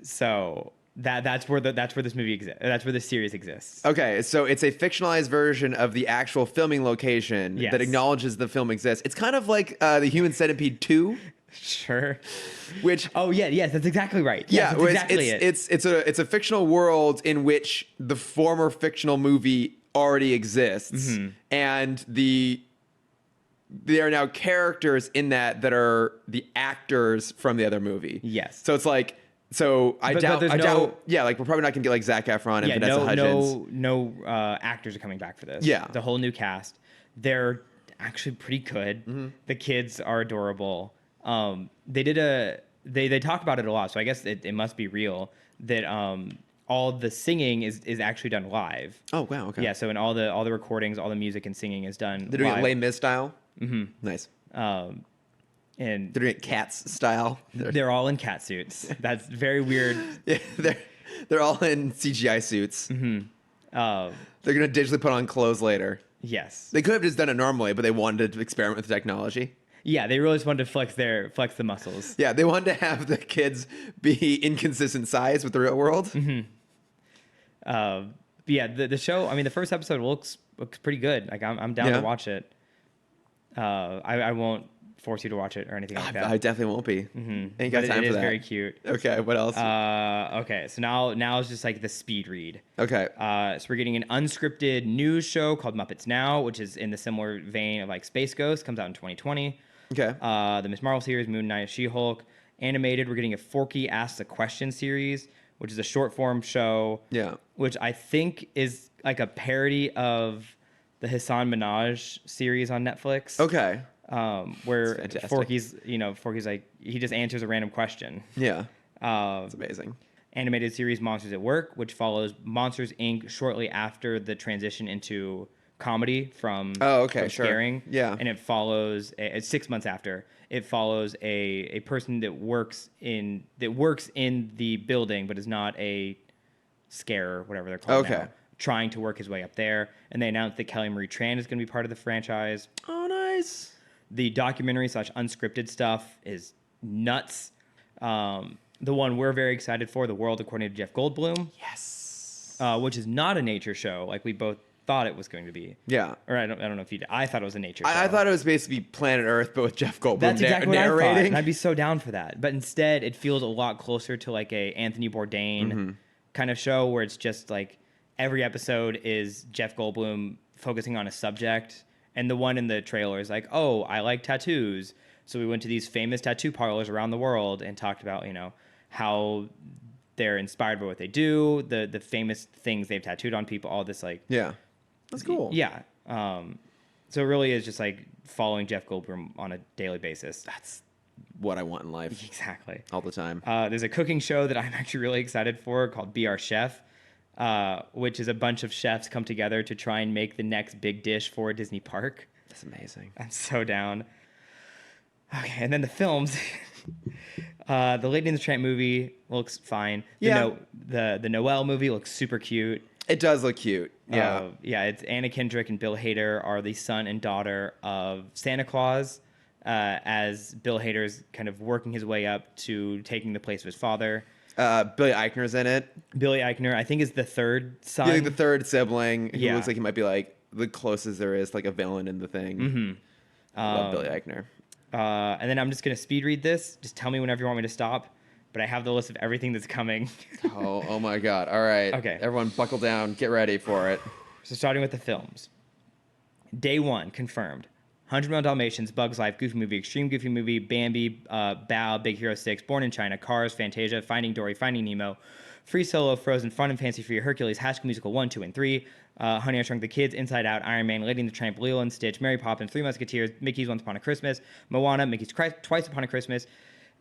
So that's where this movie exists. That's where the series exists. Okay, so it's a fictionalized version of the actual filming location that acknowledges the film exists. It's kind of like the Human Centipede 2. Sure. Which yes, that's exactly right. Yes, that's exactly it. It's a fictional world in which the former fictional movie already exists, and there are now characters in that are the actors from the other movie. Yes. So it's like. So I doubt, yeah, like we're probably not gonna get like Zac Efron and Vanessa Hudgens. No actors are coming back for this. Yeah. The whole new cast. They're actually pretty good. The kids are adorable. They talk about it a lot, so I guess it must be real that all the singing is actually done live. Oh wow, okay. Yeah, so in all the recordings, all the music and singing is done They're doing live. it Les Mis style. Nice. And they're doing it Cats style. They're all in cat suits. That's very weird. Yeah, they're all in CGI suits. They're gonna digitally put on clothes later. Yes. They could have just done it normally, but they wanted to experiment with technology. Yeah, they really just wanted to flex the muscles. Yeah, they wanted to have the kids be inconsistent size with the real world. But yeah, the show. I mean, the first episode looks pretty good. Like I'm down to watch it. I won't force you to watch it or anything like that. I definitely won't be. Ain't got time for that. It is very cute. Okay, what else? Okay, so now it's just like the speed read. Okay. So we're getting an unscripted news show called Muppets Now, which is in the similar vein of like Space Ghost. Comes out in 2020. Okay. The Ms. Marvel series, Moon Knight, She-Hulk. Animated, we're getting a Forky Asks a Question series, which is a short form show. Yeah. Which I think is like a parody of the Hassan Minaj series on Netflix. Okay. Where Forky's like, he just answers a random question. Yeah. It's amazing. Animated series Monsters at Work, which follows Monsters Inc. shortly after the transition into comedy from scaring. Yeah. And it follows 6 months after. It follows a person that works in the building but is not a scare, whatever they're called now, trying to work his way up there. And they announced that Kelly Marie Tran is going to be part of the franchise. Oh, nice. The documentary / unscripted stuff is nuts. the one we're very excited for, The World According to Jeff Goldblum, Yes. which is not a nature show like we both thought it was going to be. Yeah. Or I don't know if you did. I thought it was a nature show. I thought it was basically Planet Earth, but with Jeff Goldblum That's exactly what I thought, narrating. and I'd be so down for that. But instead, it feels a lot closer to like a Anthony Bourdain kind of show, where it's just like every episode is Jeff Goldblum focusing on a subject, and the one in the trailer is like, "Oh, I like tattoos," so we went to these famous tattoo parlors around the world and talked about how they're inspired by what they do, the famous things they've tattooed on people, all this like Yeah. That's cool. yeah. So it really is just like following Jeff Goldblum on a daily basis. That's what I want in life Exactly. all the time. There's a cooking show that I'm actually really excited for called Be Our Chef, which is a bunch of chefs come together to try and make the next big dish for a Disney park. That's amazing. I'm so down. Okay, and then the films. The Lady and the Tramp movie looks fine. Yeah. The Noelle movie looks super cute. It does look cute. Yeah. It's Anna Kendrick and Bill Hader are the son and daughter of Santa Claus, as Bill Hader's kind of working his way up to taking the place of his father. Billy Eichner's in it. Billy Eichner, I think, is the third son. He's like the third sibling who Yeah. looks like he might be like the closest there is, like a villain in the thing. Mm-hmm. I love Billy Eichner. And then I'm just going to speed read this. Just tell me whenever you want me to stop. But I have the list of everything that's coming. Oh my God. All right. Okay. Everyone buckle down. Get ready for it. So starting with the films. Day 1, confirmed. 100 Million Dalmatians, Bugs Life, Goofy Movie, Extreme Goofy Movie, Bambi, Bao, Big Hero 6, Born in China, Cars, Fantasia, Finding Dory, Finding Nemo, Free Solo, Frozen, Fun and Fancy Free, Hercules, High School Musical 1, 2, and 3, Honey, I Shrunk the Kids, Inside Out, Iron Man, Lady and the Tramp, Lilo and Stitch, Mary Poppins, Three Musketeers, Mickey's Once Upon a Christmas, Moana, Mickey's Twice Upon a Christmas,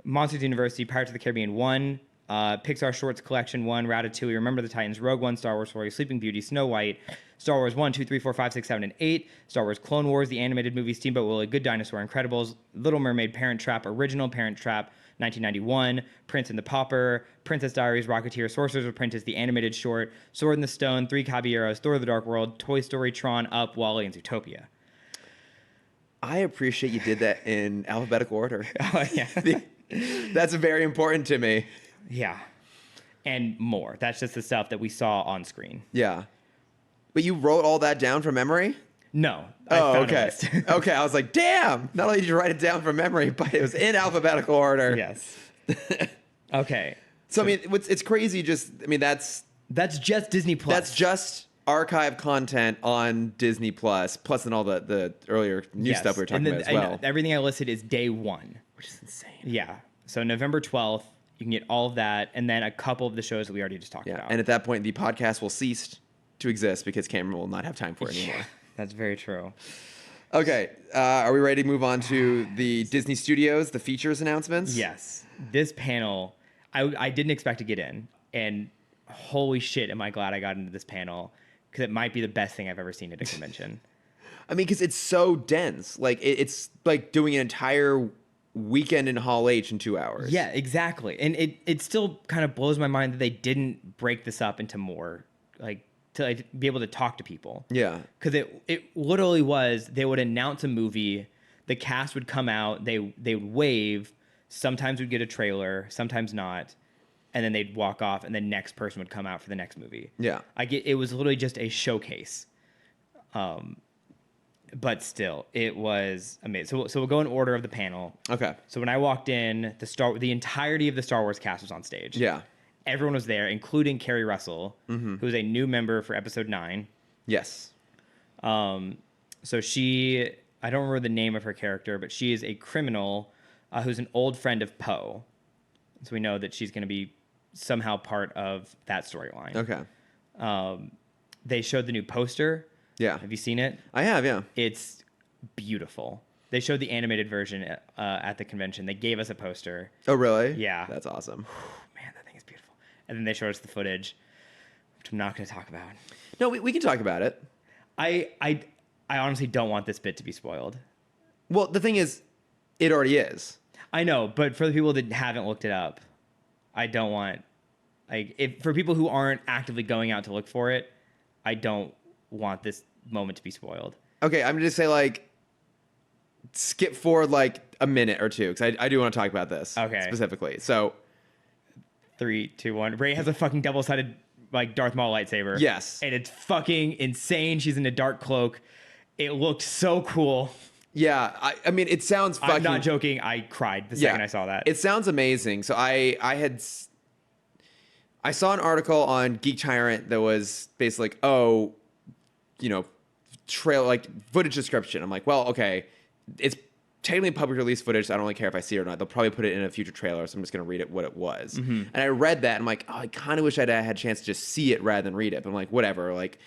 Monsters University, Pirates of the Caribbean 1, Pixar Shorts Collection 1, Ratatouille, Remember the Titans, Rogue One, Star Wars Story, Sleeping Beauty, Snow White, Star Wars 1, 2, 3, 4, 5, 6, 7, and 8, Star Wars Clone Wars, the animated movie, Steamboat Willie, Good Dinosaur, Incredibles, Little Mermaid, Parent Trap, Original Parent Trap, 1991, Prince and the Pauper, Princess Diaries, Rocketeer, Sorcerer's Apprentice, the animated short, Sword in the Stone, Three Caballeros, Thor the Dark World, Toy Story, Tron, Up, WALL-E, and Zootopia. I appreciate you did that in alphabetical order. Oh, yeah. That's very important to me. Yeah. And more. That's just the stuff that we saw on screen. Yeah. But you wrote all that down from memory? No. Oh, found a okay. list. Okay, I was like, damn. Not only did you write it down from memory, but it was in alphabetical order. Yes. Okay. So, I mean, it's crazy that's just Disney Plus. That's just archive content on Disney Plus then all the earlier new stuff we were talking about as well. Everything I listed is day 1. Which is insane. Yeah. So November 12th, you can get all of that, and then a couple of the shows that we already just talked about. And at that point, the podcast will cease to exist because Cameron will not have time for it anymore. That's very true. Okay, are we ready to move on to the Disney Studios, the features announcements? Yes. This panel, I didn't expect to get in, and holy shit, am I glad I got into this panel, because it might be the best thing I've ever seen at a convention. I mean, because it's so dense. Like, it's like doing an entire weekend in Hall H in 2 hours. Yeah, exactly. And it still kind of blows my mind that they didn't break this up into more, like, to like, be able to talk to people. Yeah. Because it literally was, they would announce a movie, the cast would come out, they would wave, sometimes we'd get a trailer, sometimes not, and then they'd walk off, and the next person would come out for the next movie. Yeah. It was literally just a showcase. But still, it was amazing. So we'll go in order of the panel. Okay. So when I walked in, the entirety of the Star Wars cast was on stage. Yeah. Everyone was there, including Carrie Russell, who's a new member for Episode 9. Yes. So she, I don't remember the name of her character, but she is a criminal who's an old friend of Poe. So we know that she's going to be somehow part of that storyline. Okay. They showed the new poster. Yeah. Have you seen it? I have, yeah. It's beautiful. They showed the animated version at the convention. They gave us a poster. Oh, really? Yeah. That's awesome. Man, that thing is beautiful. And then they showed us the footage, which I'm not going to talk about. No, we can talk about it. I honestly don't want this bit to be spoiled. Well, the thing is, it already is. I know, but for the people that haven't looked it up, I don't want, for people who aren't actively going out to look for it, I don't want this moment to be spoiled. Okay, I'm going to say, like, skip forward, like, a minute or two, because I do want to talk about this. Okay. Specifically. So, 3, 2, 1. Rey has a fucking double-sided like Darth Maul lightsaber. Yes. And it's fucking insane. She's in a dark cloak. It looked so cool. Yeah, I mean, it sounds fucking... I'm not joking. I cried the second I saw that. It sounds amazing. So I saw an article on Geek Tyrant that was basically like, oh, you know, like footage description. I'm like, well, okay, it's technically public release footage, so I don't really care if I see it or not. They'll probably put it in a future trailer, so I'm just going to read it what it was. And I read that, and I'm like, oh, I kind of wish I'd had a chance to just see it rather than read it. But I'm like, whatever. Like,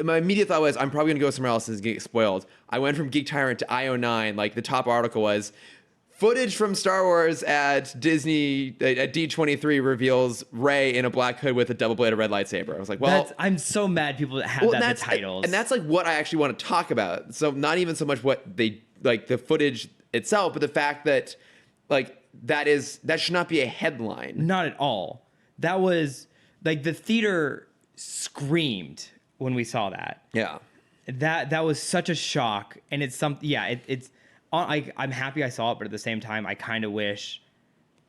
my immediate thought was, I'm probably going to go somewhere else and get spoiled. I went from Geek Tyrant to IO9. Like, the top article was, footage from Star Wars at Disney, at D23 reveals Rey in a black hood with a double-bladed red lightsaber. I was like, well... I'm so mad people that have that in the titles. And that's like what I actually want to talk about. So not even so much what they... Like, the footage itself, but the fact that like that should not be a headline. Not at all. That was like the theater screamed when we saw that. Yeah. That was such a shock, and it's something. Yeah, it's. I'm happy I saw it, but at the same time, I kind of wish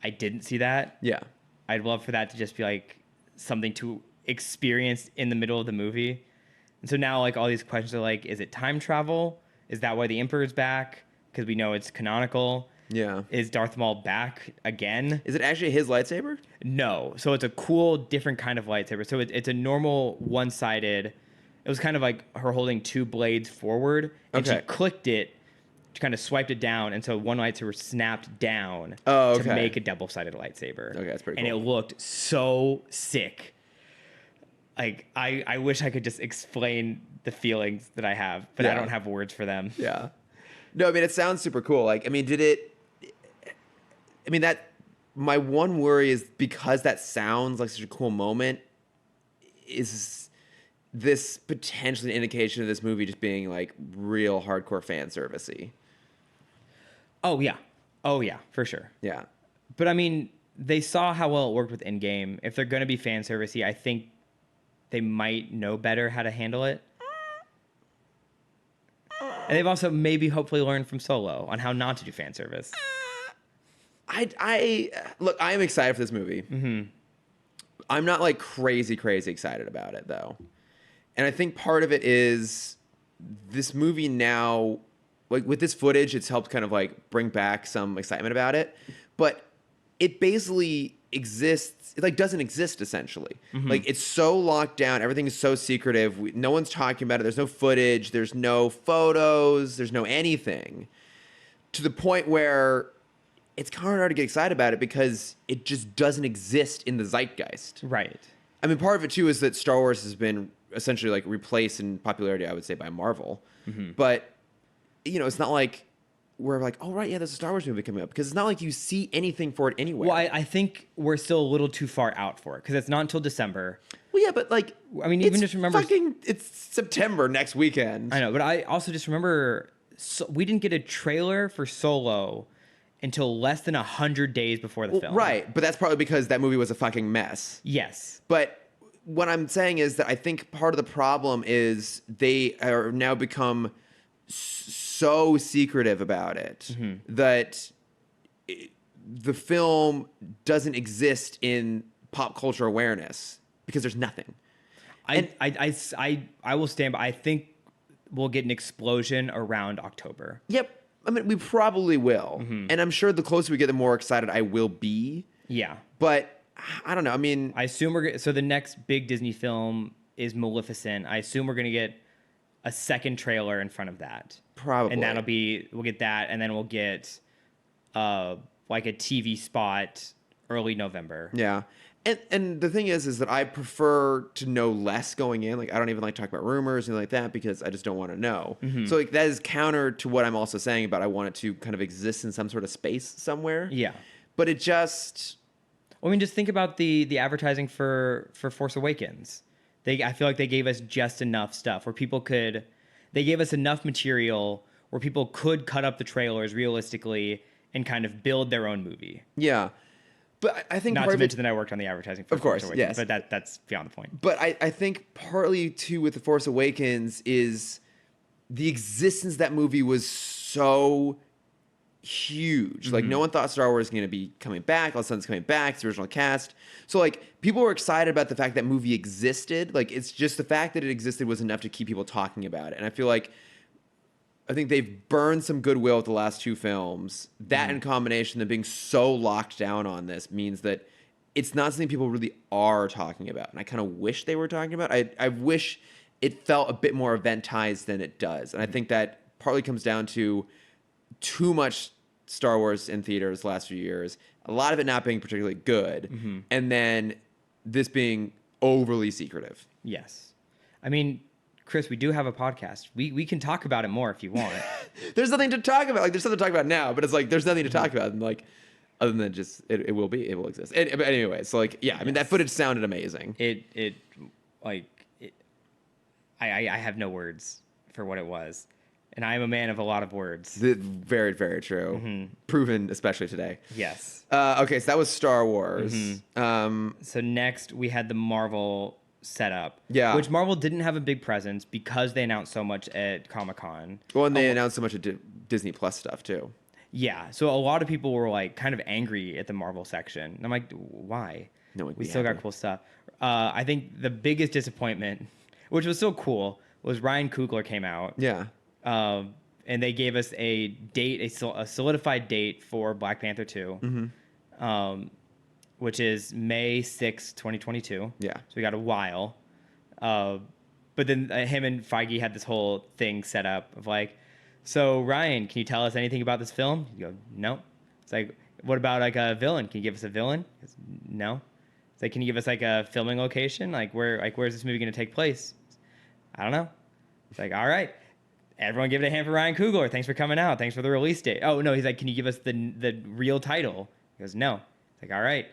I didn't see that. Yeah. I'd love for that to just be like something to experience in the middle of the movie. And so now, like all these questions are like, is it time travel? Is that why the Emperor's back? Because we know it's canonical. Yeah. Is Darth Maul back again? Is it actually his lightsaber? No. So it's a cool, different kind of lightsaber. So it's a normal one-sided. It was kind of like her holding two blades forward, and she clicked it, she kind of swiped it down, and so one lightsaber snapped down to make a double-sided lightsaber. Okay, that's pretty cool. And it looked so sick. Like, I wish I could just explain the feelings that I have, but I don't have words for them. Yeah. No, I mean, it sounds super cool. Like, I mean, my one worry is because that sounds like such a cool moment, is this potentially an indication of this movie just being like real hardcore fan servicey? Oh, yeah, for sure. Yeah. But I mean, they saw how well it worked with Endgame. If they're going to be fan servicey, I think they might know better how to handle it. And they've also maybe hopefully learned from Solo on how not to do fan service. I look, I am excited for this movie. Mm-hmm. I'm not like crazy excited about it though. And I think part of it is this movie now, like with this footage, it's helped kind of like bring back some excitement about it. But it basically exists, it like doesn't exist essentially. Mm-hmm. Like it's so locked down, everything is so secretive, no one's talking about it, there's no footage, there's no photos, there's no anything, to the point where it's kind of hard to get excited about it because it just doesn't exist in the zeitgeist. Right. I mean, part of it too is that Star Wars has been essentially like replaced in popularity, I would say, by Marvel. Mm-hmm. But you know, it's not like we're like, oh, right, yeah, there's a Star Wars movie coming up. Because it's not like you see anything for it anywhere. Well, I think we're still a little too far out for it. Because it's not until December. Well, yeah, but like... I mean, even just remember... It's September next weekend. I know, but I also just remember... we didn't get a trailer for Solo until less than 100 days before the film. Right, but that's probably because that movie was a fucking mess. Yes. But what I'm saying is that I think part of the problem is they are now become so secretive about it that the film doesn't exist in pop culture awareness because there's nothing. I will stand by. I think we'll get an explosion around October. Yep. I mean, we probably will. Mm-hmm. And I'm sure the closer we get, the more excited I will be. Yeah. But I don't know. I mean... I assume so the next big Disney film is Maleficent. I assume we're going to get a second trailer in front of that. Probably. And we'll get that, and then we'll get like a TV spot early November. Yeah. And the thing is that I prefer to know less going in. Like, I don't even like talking about rumors and like that because I just don't want to know. Mm-hmm. So like that is counter to what I'm also saying about I want it to kind of exist in some sort of space somewhere. Yeah. But it just... I mean, just think about the advertising for Force Awakens. I feel like they gave us just enough stuff where they gave us enough material where people could cut up the trailers realistically and kind of build their own movie. Yeah. But I think not to mention that I worked on the advertising for Force Awakens, yes. But that's beyond the point. But I think partly too with the Force Awakens is the existence of that movie was so huge. Like no one thought Star Wars was going to be coming back. All of a sudden it's coming back. It's the original cast. So like people were excited about the fact that movie existed. Like it's just the fact that it existed was enough to keep people talking about it. And I feel like I think they've burned some goodwill with the last two films. That in combination of being so locked down on this means that it's not something people really are talking about. And I kind of wish they were talking about. I wish it felt a bit more eventized than it does. And I think that partly comes down to too much Star Wars in theaters the last few years. A lot of it not being particularly good. And then this being overly secretive. Yes. I mean, Chris, we do have a podcast. We can talk about it more if you want. There's nothing to talk about. Like there's something to talk about now, but it's like there's nothing to talk about. And like other than just it will exist. But anyway, so like yeah, I mean that footage sounded amazing. I have no words for what it was. And I am a man of a lot of words. Very, very true. Proven, especially today. Yes. Okay, so that was Star Wars. So next we had the Marvel setup. Yeah. Which Marvel didn't have a big presence because they announced so much at Comic-Con. Well, and they announced so much of Disney Plus stuff, too. Yeah. So a lot of people were like kind of angry at the Marvel section. And I'm like, why? No, we still got cool stuff. I think the biggest disappointment, which was so cool, was Ryan Coogler came out. Yeah. And they gave us a date, a solidified date for Black Panther 2, which is May 6th, 2022. Yeah. So we got a while. But then him and Feige had this whole thing set up of like, so Ryan, can you tell us anything about this film? You go, no. It's like, what about like a villain? Can you give us a villain? Goes, no. It's like, can you give us like a filming location? Where's this movie going to take place? I don't know. It's like, all right. Everyone give it a hand for Ryan Coogler. Thanks for coming out. Thanks for the release date. Oh, no. He's like, can you give us the real title? He goes, no. It's like, all right.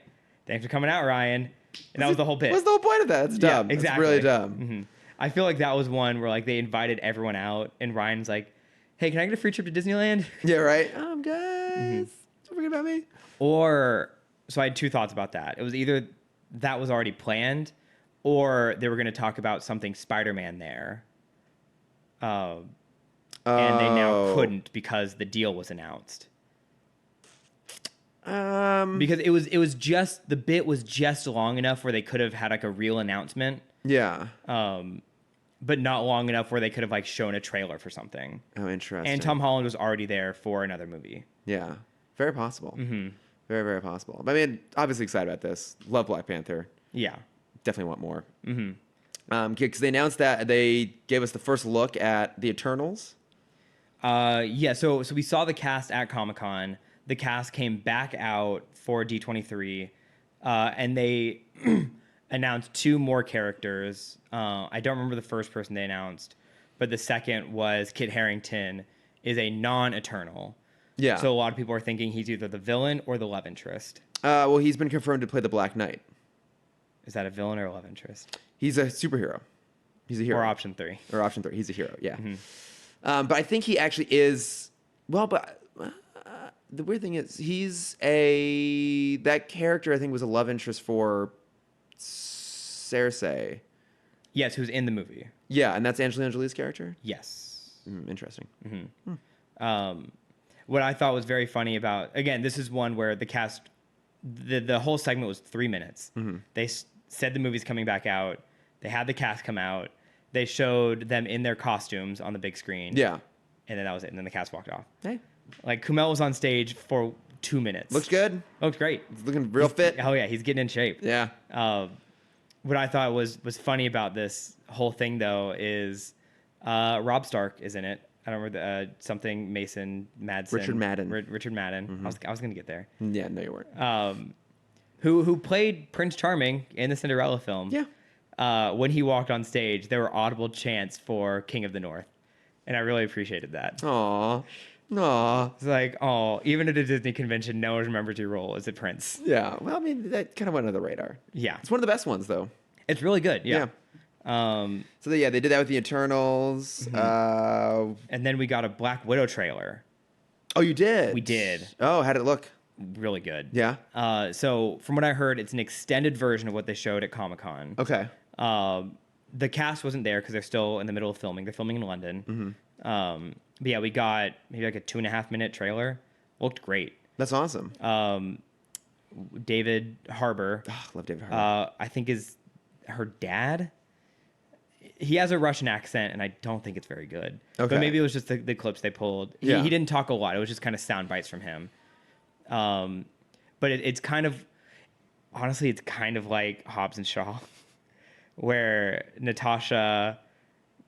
Thanks for coming out, Ryan. And that was the whole bit. What's the whole point of that? It's dumb. Yeah, exactly. It's really dumb. I feel like that was one where like they invited everyone out and Ryan's like, hey, can I get a free trip to Disneyland? Yeah, right. Guys, don't forget about me. So I had two thoughts about that. It was either that was already planned or they were going to talk about something Spider-Man there. And they now couldn't because the deal was announced. Because it was just the bit was just long enough where they could have had like a real announcement. Yeah. But not long enough where they could have like shown a trailer for something. Oh, interesting. And Tom Holland was already there for another movie. Yeah. Very possible. Very, very possible. But I mean, obviously excited about this. Love Black Panther. Yeah. Definitely want more. Because they announced that they gave us the first look at the Eternals. Yeah, so we saw the cast at Comic-Con. The cast came back out for D23, and they announced two more characters. I don't remember the first person they announced, but the second was Kit Harington is a non-Eternal. Yeah. So a lot of people are thinking he's either the villain or the love interest. Well, he's been confirmed to play the Black Knight. Is that a villain or a love interest? He's a superhero. He's a hero. Or option 3. He's a hero, yeah. But I think he actually is... Well, but the weird thing is that character I think was a love interest for Cersei. Yes, who's in the movie. Yeah, and that's Angelina Jolie's character? Yes. Interesting. What I thought was very funny about, again, this is one where the cast, the whole segment was 3 minutes. They said the movie's coming back out. They had the cast come out. They showed them in their costumes on the big screen. Yeah. And then that was it. And then the cast walked off. Hey. Like, Kumail was on stage for 2 minutes. Looks good. Looks great. He's looking real fit. Oh, yeah. He's getting in shape. Yeah. What I thought was funny about this whole thing, though, is Rob Stark is in it. I don't remember something Mason Madsen. Richard Madden. Richard Madden. I was going to get there. Yeah, no, you weren't. Who played Prince Charming in the Cinderella film. Yeah. When he walked on stage, there were audible chants for King of the North. And I really appreciated that. Aw. It's like, oh, even at a Disney convention, no one remembers your role as a prince. Yeah. Well, I mean, that kind of went under the radar. Yeah. It's one of the best ones, though. It's really good. Yeah. So, they did that with the Eternals. And then we got a Black Widow trailer. Oh, you did? We did. Oh, how'd it look? Really good. Yeah. So from what I heard, it's an extended version of what they showed at Comic-Con. Okay. The cast wasn't there because they're still in the middle of filming. They're filming in London. But yeah, we got maybe like a 2.5 minute trailer Looked great. That's awesome. David Harbour, Love David Harbour. I think is her dad. He has a Russian accent, and I don't think it's very good. Okay. But maybe it was just the clips they pulled. Yeah. He didn't talk a lot. It was just kind of sound bites from him. But it's kind of, honestly, it's kind of like Hobbs and Shaw, where Natasha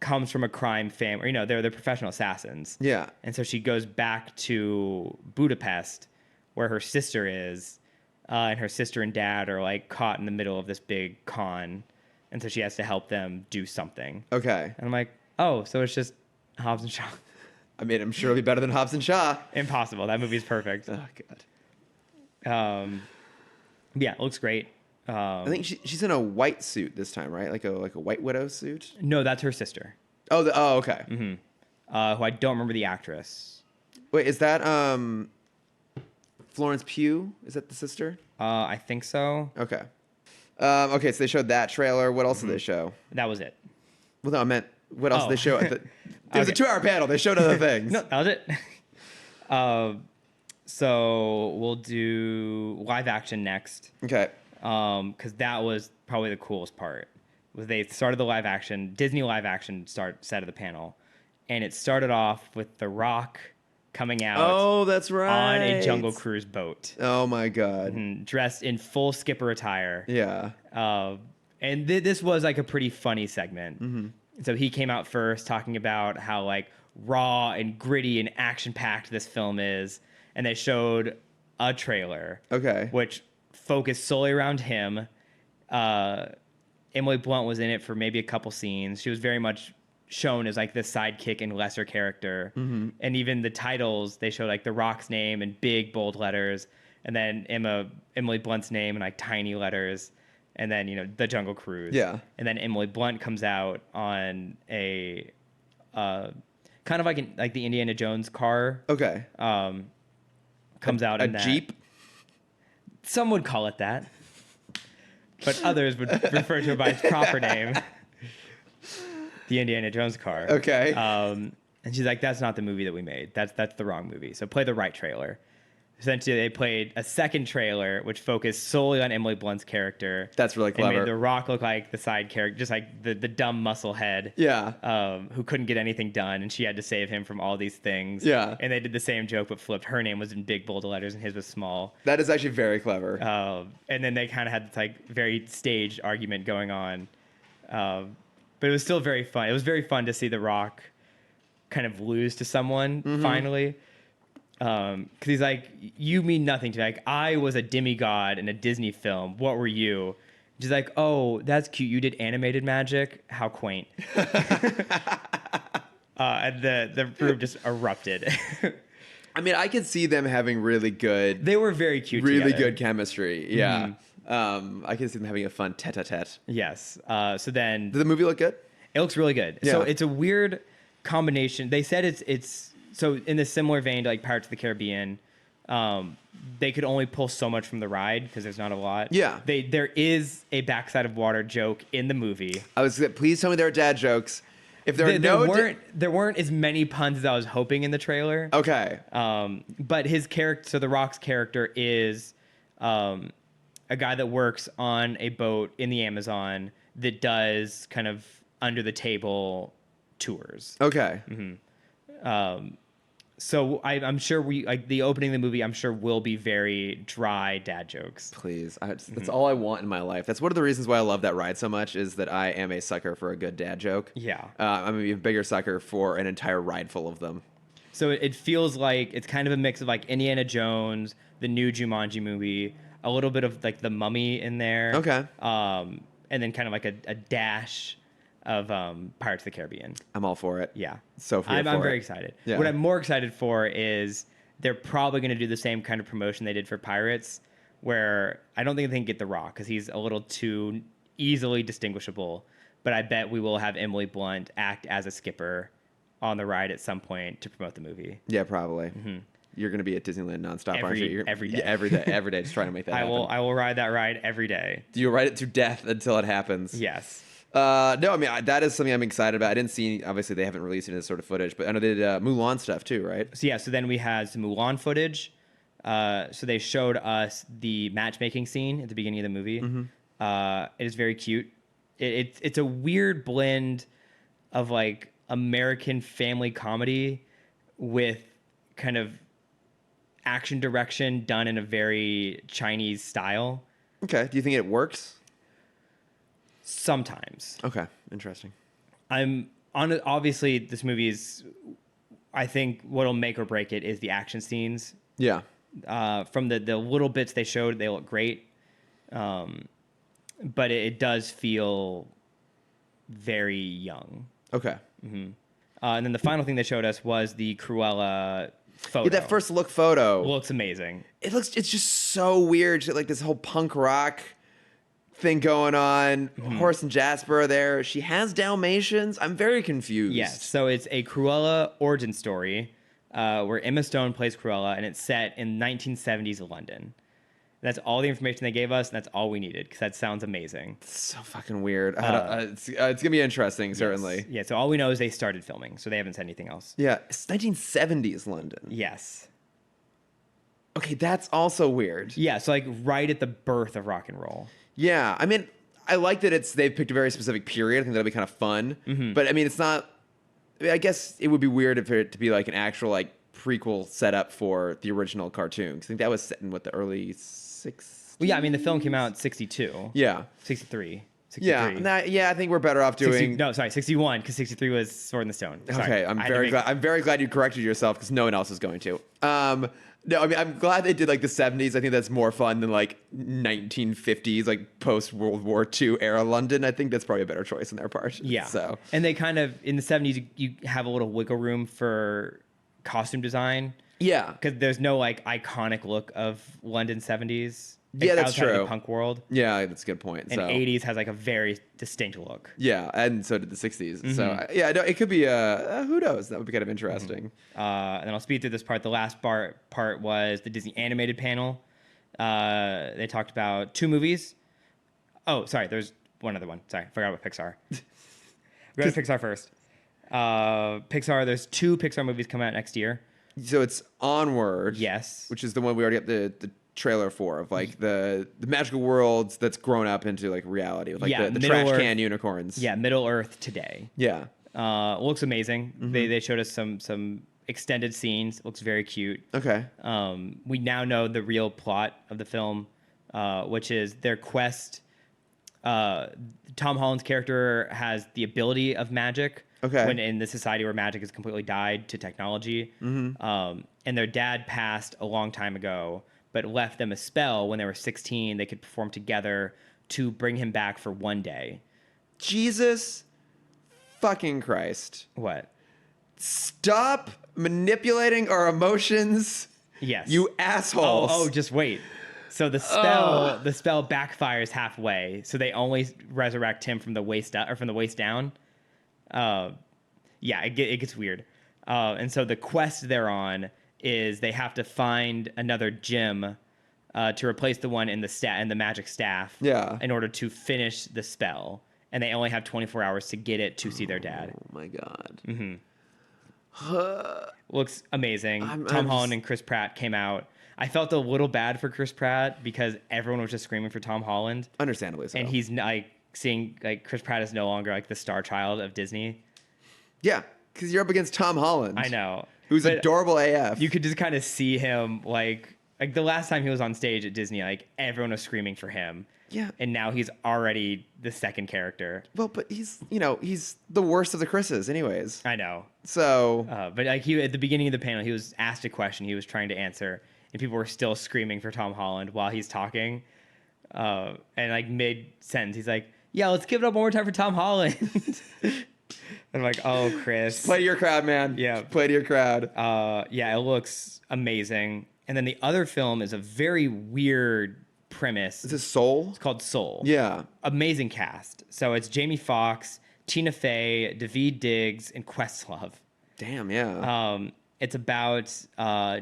comes from a crime family. You know, they're professional assassins. Yeah. And so she goes back to Budapest, where her sister is, and her sister and dad are like caught in the middle of this big con, and so she has to help them do something. Okay. And I'm like, oh, so it's just Hobbs and Shaw. I mean, I'm sure it'll be better than Hobbs and Shaw. Impossible. That movie's perfect. Oh God. Yeah, it looks great. I think she's in a white suit this time, right? Like a White Widow suit. No, that's her sister. Oh, okay. Who I don't remember the actress. Wait, is that Florence Pugh? Is that the sister? I think so. Okay. Okay, so they showed that trailer. What else did they show? That was it. Well, no, I meant what else Oh. did they show? It was a 2-hour panel. They showed other things. No, that was it. So we'll do live action next. Okay. Because that was probably the coolest part. Was they started the live action Disney live action set of the panel, and it started off with The Rock coming out Oh, that's right. on a Jungle Cruise boat, Oh my God. dressed in full skipper attire. Yeah. And this was like a pretty funny segment. So he came out first talking about how like raw and gritty and action packed this film is, and they showed a trailer. Okay. Which focused solely around him. Emily Blunt was in it for maybe a couple scenes. She was very much shown as like the sidekick and lesser character. And even the titles, they showed like The Rock's name in big bold letters, and then Emily Blunt's name in like tiny letters, and then, you know, The Jungle Cruise. Yeah. And then Emily Blunt comes out on a kind of like the Indiana Jones car. Okay. Comes out a in that. Jeep. Some would call it that, but others would refer to it by its proper name, the Indiana Jones car. Okay. And she's like, "That's not the movie that we made. That's the wrong movie. So play the right trailer." Essentially, they played a second trailer which focused solely on Emily Blunt's character. That's really And clever. made The Rock look like the side character, just like the dumb muscle head. Yeah. Who couldn't get anything done, and she had to save him from all these things. Yeah. And they did the same joke, but flipped. Her name was in big bold letters, and his was small. That is actually very clever. And then they kind of had this like very staged argument going on. But it was still very fun. It was very fun to see The Rock kind of lose to someone finally. Because he's like, you mean nothing to me. Like, I was a demigod in a Disney film. What were you? She's like, oh, that's cute. You did animated magic? How quaint. And the room just erupted. I mean, I could see them having really good, They were very cute really together. good chemistry. Yeah. I can see them having a fun tete-a-tete. Yes. So then Did the movie look good? it looks really good. Yeah. So it's a weird combination. They said it's so in a similar vein to like Pirates of the Caribbean. They could only pull so much from the ride because there's not a lot. Yeah. There is a backside of water joke in the movie. Please tell me there are dad jokes. If there are There weren't as many puns as I was hoping in the trailer. Okay. But his character, so The Rock's character is a guy that works on a boat in the Amazon that does kind of under the table tours. Okay. So I'm sure like the opening of the movie, I'm sure will be very dry dad jokes. Please. That's all I want in my life. That's one of the reasons why I love that ride so much, is that I am a sucker for a good dad joke. Yeah. I'm a bigger sucker for an entire ride full of them. So it feels like it's kind of a mix of like Indiana Jones, the new Jumanji movie, a little bit of like The Mummy in there. Okay. And then kind of like a dash of Pirates of the Caribbean. I'm all for it. Yeah. So I'm very excited. Yeah. What I'm more excited for is they're probably going to do the same kind of promotion they did for Pirates, where I don't think they can get The Rock because he's a little too easily distinguishable. But I bet we will have Emily Blunt act as a skipper on the ride at some point to promote the movie. Yeah, probably. You're going to be at Disneyland nonstop, aren't you? Every day. Yeah, every day, just trying to make that happen. I will ride that ride every day. You'll ride it to death until it happens. Yes. No, I mean, that is something I'm excited about. I didn't see, obviously, they haven't released any of this sort of footage, but I know they did Mulan stuff too, right? So then we had some Mulan footage. So they showed us the matchmaking scene at the beginning of the movie. It is very cute. It's a weird blend of like American family comedy with kind of action direction done in a very Chinese style. Okay. Do you think it works? Sometimes. Okay. Interesting. I'm on it. Obviously, this movie is, I think what'll make or break it is the action scenes. Yeah. From the little bits they showed, they look great. But it does feel very young. Okay. And then the final thing they showed us was the Cruella photo. Yeah, that first look photo. Looks amazing. It's just so weird. Like this whole punk rock thing going on. Horace and Jasper are there. She has Dalmatians. I'm very confused. Yes. So it's a Cruella origin story where Emma Stone plays Cruella, and it's set in 1970s London. That's all the information they gave us, and that's all we needed, because that sounds amazing. It's so fucking weird. It's going to be interesting, certainly. Yes. Yeah, so all we know is they started filming, so they haven't said anything else. Yeah, it's 1970s London. Yes. Okay, that's also weird. Yeah, so like right at the birth of rock and roll. Yeah, I mean, I like that they've picked a very specific period. I think that'll be kind of fun. But I mean, it's not. I mean, I guess it would be weird for it to be like an actual like prequel setup for the original cartoon. 'Cause I think that was set in what, the early 60s. Well, yeah, I mean the film came out in 62. Yeah. 63. 63. Yeah. I think we're better off doing. 61, because 63 was Sword in the Stone. Sorry. Okay, I'm very glad you corrected yourself, because no one else is going to. No, I mean, I'm glad they did like the 70s. I think that's more fun than like 1950s, like post World War II era London. I think that's probably a better choice on their part. Yeah. So, and they kind of in the 70s you have a little wiggle room for costume design. yeah, Because there's no like iconic look of London 70s. Like, Yeah, that's outside of true. the punk world. yeah, that's a good point. And So, 80s has like a very distinct look. yeah, and so did the 60s. So, yeah, no, it could be who knows? That would be kind of interesting. And then I'll speed through this part. The last part was the Disney animated panel. They talked about 2 movies. Oh, sorry, there's one other one. Sorry, forgot about Pixar. We're going to Pixar first. Pixar, there's 2 Pixar movies coming out next year. So it's Onward. Yes. Which is the one we already got the trailer for, of like the magical worlds that's grown up into like reality with like the trash can unicorns. Yeah, Middle Earth today. Yeah. Looks amazing. They showed us some extended scenes. Looks very cute. Okay. We now know the real plot of the film, which is their quest. Tom Holland's character has the ability of magic. Okay. When in the society where magic has completely died to technology. And their dad passed a long time ago, but left them a spell when they were 16. They could perform together to bring him back for one day. Jesus fucking Christ. What? Stop manipulating our emotions. Yes. You assholes. Oh, just wait. So the spell backfires halfway. So they only resurrect him from the waist up or from the waist down. It gets weird. And so the quest they're on is they have to find another gem to replace the one in the magic staff. Yeah. In order to finish the spell, and they only have 24 hours to get it to see their dad. Oh my God. Looks amazing. Tom Holland and Chris Pratt came out. I felt a little bad for Chris Pratt because everyone was just screaming for Tom Holland. Understandably so. And he's like seeing like Chris Pratt is no longer like the star child of Disney. Yeah, because you're up against Tom Holland. I know. Who's But adorable AF. You could just kind of see him like the last time he was on stage at Disney, like everyone was screaming for him. Yeah. And now he's already the second character. Well, but he's the worst of the Chris's anyways. I know. So. But like at the beginning of the panel, he was asked a question he was trying to answer, and people were still screaming for Tom Holland while he's talking. And like mid sentence, he's like, "Yeah, let's give it up one more time for Tom Holland." I'm like, "Oh, Chris, Play to your crowd, man. Yeah. Play to your crowd." Yeah, it looks amazing. And then the other film is a very weird premise. Is this Soul? It's called Soul. Yeah. Amazing cast. So it's Jamie Foxx, Tina Fey, Daveed Diggs, and Questlove. Damn, yeah. It's about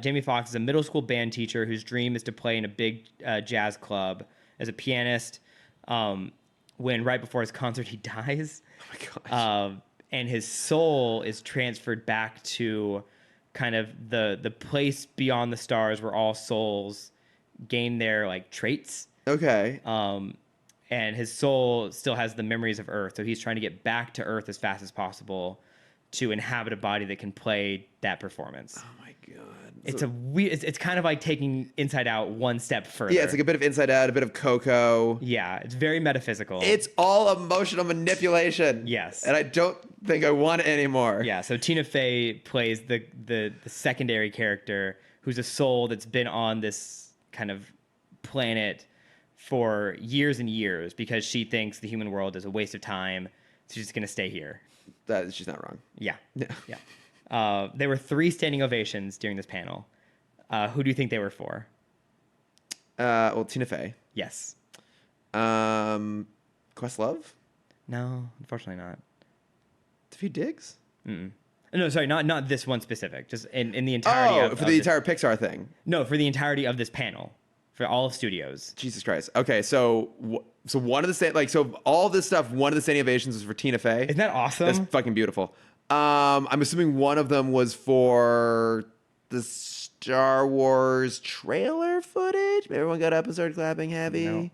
Jamie Foxx is a middle school band teacher whose dream is to play in a big jazz club as a pianist. When right before his concert he dies. Oh my gosh. And his soul is transferred back to kind of the place beyond the stars where all souls gain their like traits. Okay. And his soul still has the memories of Earth, so he's trying to get back to Earth as fast as possible to inhabit a body that can play that performance. Oh my god. It's a weird. It's kind of like taking Inside Out one step further. Yeah, it's like a bit of Inside Out, a bit of Coco. Yeah, it's very metaphysical. It's all emotional manipulation. Yes. And I don't think I want it anymore. Yeah, so Tina Fey plays the secondary character who's a soul that's been on this kind of planet for years and years because she thinks the human world is a waste of time. So she's just going to stay here. She's not wrong. Yeah. There were 3 standing ovations during this panel. Who do you think they were for? Well, Tina Fey. Yes. Questlove? No, unfortunately not. Daveed Diggs? No, sorry, not this one specific. Just in the entirety for the entire Pixar thing. No, for the entirety of this panel. For all of studios. Jesus Christ. Okay, so one of the so all this stuff, one of the standing ovations was for Tina Fey. Isn't that awesome? That's fucking beautiful. I'm assuming one of them was for the Star Wars trailer footage. Everyone got up and started clapping heavy. No.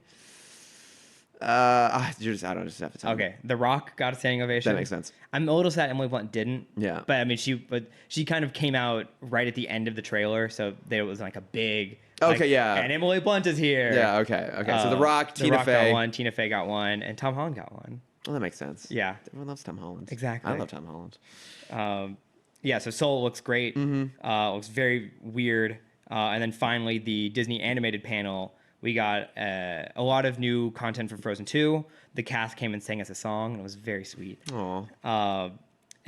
I just have to tell me. Okay, The Rock got a standing ovation. That makes sense. I'm a little sad Emily Blunt didn't. Yeah. But I mean, she kind of came out right at the end of the trailer, so there was like a big. Okay, yeah. And Emily Blunt is here. Yeah. Okay. So The Rock, Tina Fey got one, Tina Fey got one, and Tom Holland got one. Well, that makes sense. Yeah. Everyone loves Tom Holland. Exactly. I love Tom Holland. Yeah. So Soul looks great. Looks very weird. And then finally, the Disney animated panel. We got a lot of new content for Frozen 2. The cast came and sang us a song, and it was very sweet. Aw.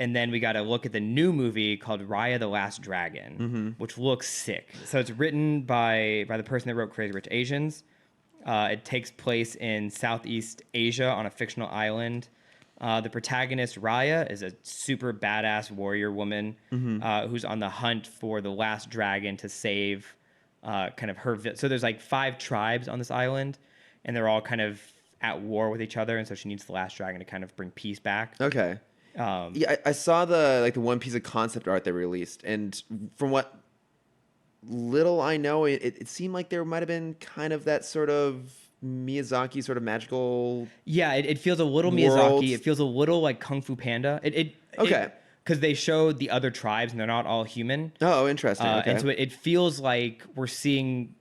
And then we got a look at the new movie called Raya the Last Dragon, which looks sick. So it's written by the person that wrote Crazy Rich Asians. It takes place in Southeast Asia on a fictional island. The protagonist, Raya, is a super badass warrior woman who's on the hunt for the last dragon to save kind of her. So there's like 5 tribes on this island, and they're all kind of at war with each other, and so she needs the last dragon to kind of bring peace back. Okay. Yeah, I saw the one piece of concept art they released, and from what little I know, it seemed like there might have been kind of that sort of Miyazaki sort of magical. Yeah, it feels a little world. Miyazaki. It feels a little like Kung Fu Panda. Okay. Because they showed the other tribes, and they're not all human. Oh, interesting. Okay. And so it feels like we're seeing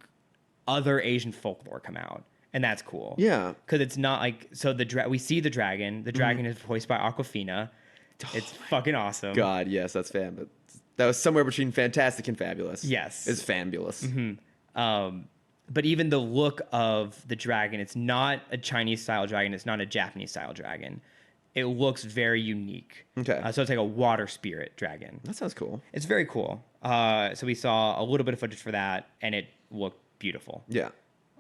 other Asian folklore come out. And that's cool. Yeah. Because it's not like, so we see the dragon. The dragon is voiced by Awkwafina. It's fucking awesome. God, yes, that's but that was somewhere between fantastic and fabulous. Yes. It's fabulous. But even the look of the dragon, it's not a Chinese style dragon. It's not a Japanese style dragon. It looks very unique. Okay. So it's like a water spirit dragon. That sounds cool. It's very cool. So we saw a little bit of footage for that, and it looked beautiful. Yeah.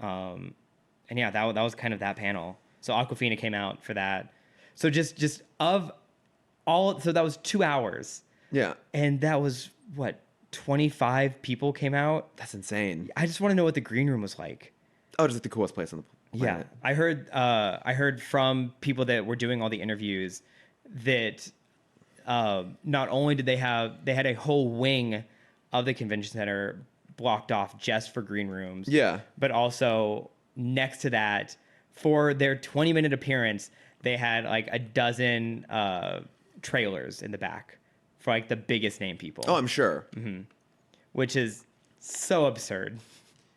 And yeah, that was kind of that panel. So Awkwafina came out for that. So just of all, so that was 2 hours. Yeah. And that was what, 25 people came out. That's insane. I just want to know what the green room was like. Oh, just like the coolest place on the planet. Yeah, I heard from people that were doing all the interviews that not only did they had a whole wing of the convention center blocked off just for green rooms. Yeah. But also next to that, for their 20-minute appearance, they had like a dozen trailers in the back for like the biggest name people. Oh, I'm sure. Which is so absurd.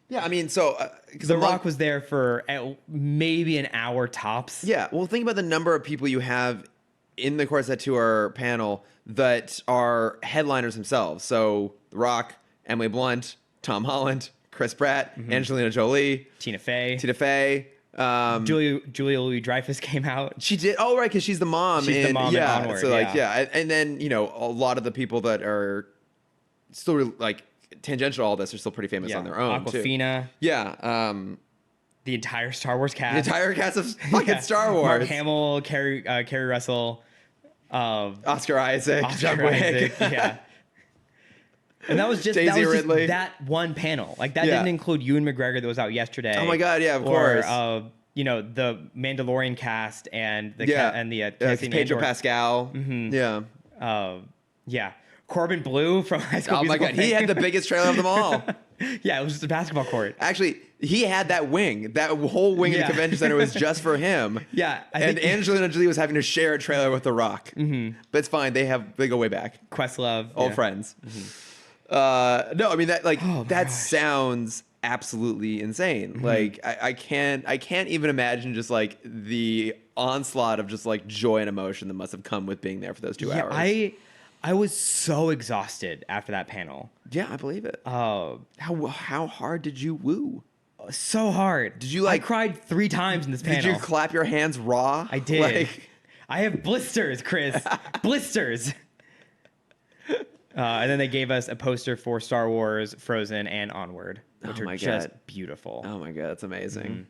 Yeah, I mean, so The Rock was there for maybe an hour tops. Yeah, well, think about the number of people you have in the Course That Tour panel that are headliners themselves. So The Rock, Emily Blunt, Tom Holland, Chris Pratt, Angelina Jolie, Tina Fey. Julia Louis-Dreyfus came out. She did. Oh, right, because she's the mom. She's the mom in Onward, so like and then a lot of the people that are still like tangential to all this are still pretty famous on their own. Awkwafina. Too. Yeah. The entire Star Wars cast. The entire cast of fucking Star Wars. Mark Hamill, Carrie Russell, Oscar Isaac, John Isaac, yeah. And that was just Daisy Ridley. That one panel. Like that didn't include Ewan McGregor that was out yesterday. Oh my god, yeah, of course. course. The Mandalorian cast and the Pedro Pascal. Yeah. Corbin Blue from High School Oh my Musical God, he fame. had the biggest trailer of them all. Yeah, it was just a basketball court. Actually, he had that wing. That whole wing in the Yeah. convention center was just for him. Yeah, And Angelina Jolie was having to share a trailer with The Rock. Mm-hmm. But it's fine. They go way back. Questlove, Old friends. Mm-hmm. No, I mean that gosh. sounds absolutely insane. Mm-hmm. Like I can't even imagine just like the onslaught of just like joy and emotion that must have come with being there for those 2 hours. I was so exhausted after that panel. Yeah, I believe it. Oh, How hard did you woo? so hard. Did you like? I cried 3 times in this panel. Did you clap your hands raw? I did. Like, I have blisters, Chris. Blisters. And then they gave us a poster for Star Wars, Frozen, and Onward, which are just beautiful. oh my God, that's amazing. Mm-hmm.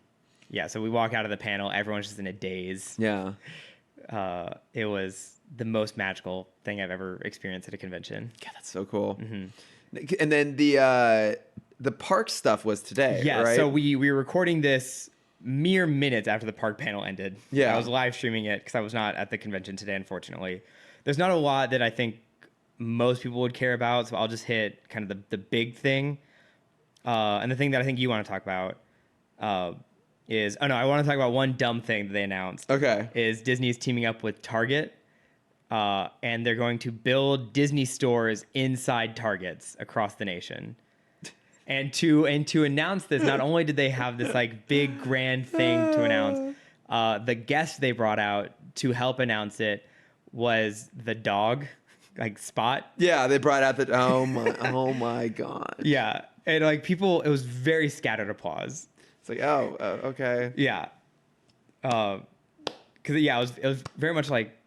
Yeah, so we walk out of the panel, everyone's just in a daze. Yeah. It was the most magical thing I've ever experienced at a convention. God, that's so cool. Mm-hmm. And then the park stuff was today, Yeah, right? so we were recording this mere minutes after the park panel ended. Yeah. I was live streaming it because I was not at the convention today, unfortunately. There's not a lot that I think most people would care about, so I'll just hit kind of the big thing. And the thing that I think you want to talk about is... Oh, no, I want to talk about one dumb thing that they announced. Okay. Is Disney's teaming up with Target, and they're going to build Disney stores inside Targets across the nation. And to announce this, not only did they have this like big grand thing to announce, the guest they brought out to help announce it was the dog, like Spot. Yeah, they brought out the oh my God. Yeah, and like people, it was very scattered applause. It's like okay. Yeah, because it was very much like,